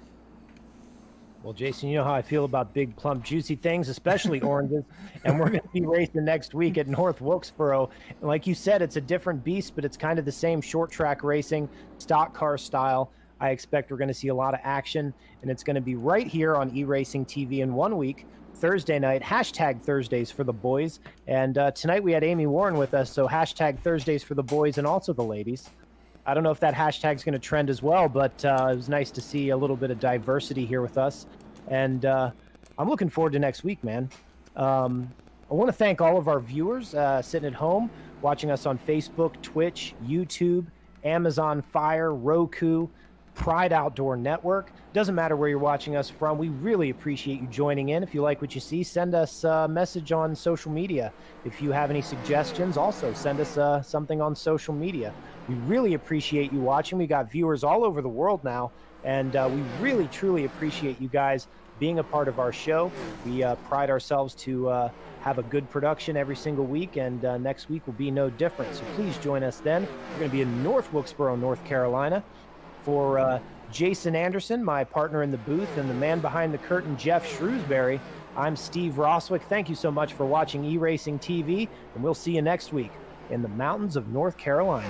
Well, Jason, you know how I feel about big, plump, juicy things, especially oranges. And we're going to be racing next week at North Wilkesboro. And like you said, it's a different beast, but it's kind of the same short track racing, stock car style. I expect we're going to see a lot of action, and it's going to be right here on E-Racing TV in 1 week, Thursday night, hashtag Thursdays for the boys. And tonight we had Amy Warren with us, so hashtag Thursdays for the boys and also the ladies. I don't know if that hashtag is going to trend as well, but it was nice to see a little bit of diversity here with us. And I'm looking forward to next week, man. I want to thank all of our viewers sitting at home, watching us on Facebook, Twitch, YouTube, Amazon Fire, Roku, Pride Outdoor Network. Doesn't matter where you're watching us from. We really appreciate you joining in. If you like what you see, send us a message on social media. If you have any suggestions, also send us something on social media. We really appreciate you watching. We got viewers all over the world now, and we really, truly appreciate you guys being a part of our show. We pride ourselves to have a good production every single week, and next week will be no different. So please join us then. We're going to be in North Wilkesboro, North Carolina. For Jason Anderson, my partner in the booth, and the man behind the curtain, Jeff Shrewsbury, I'm Steve Roswick. Thank you so much for watching eRacing TV, and we'll see you next week in the mountains of North Carolina.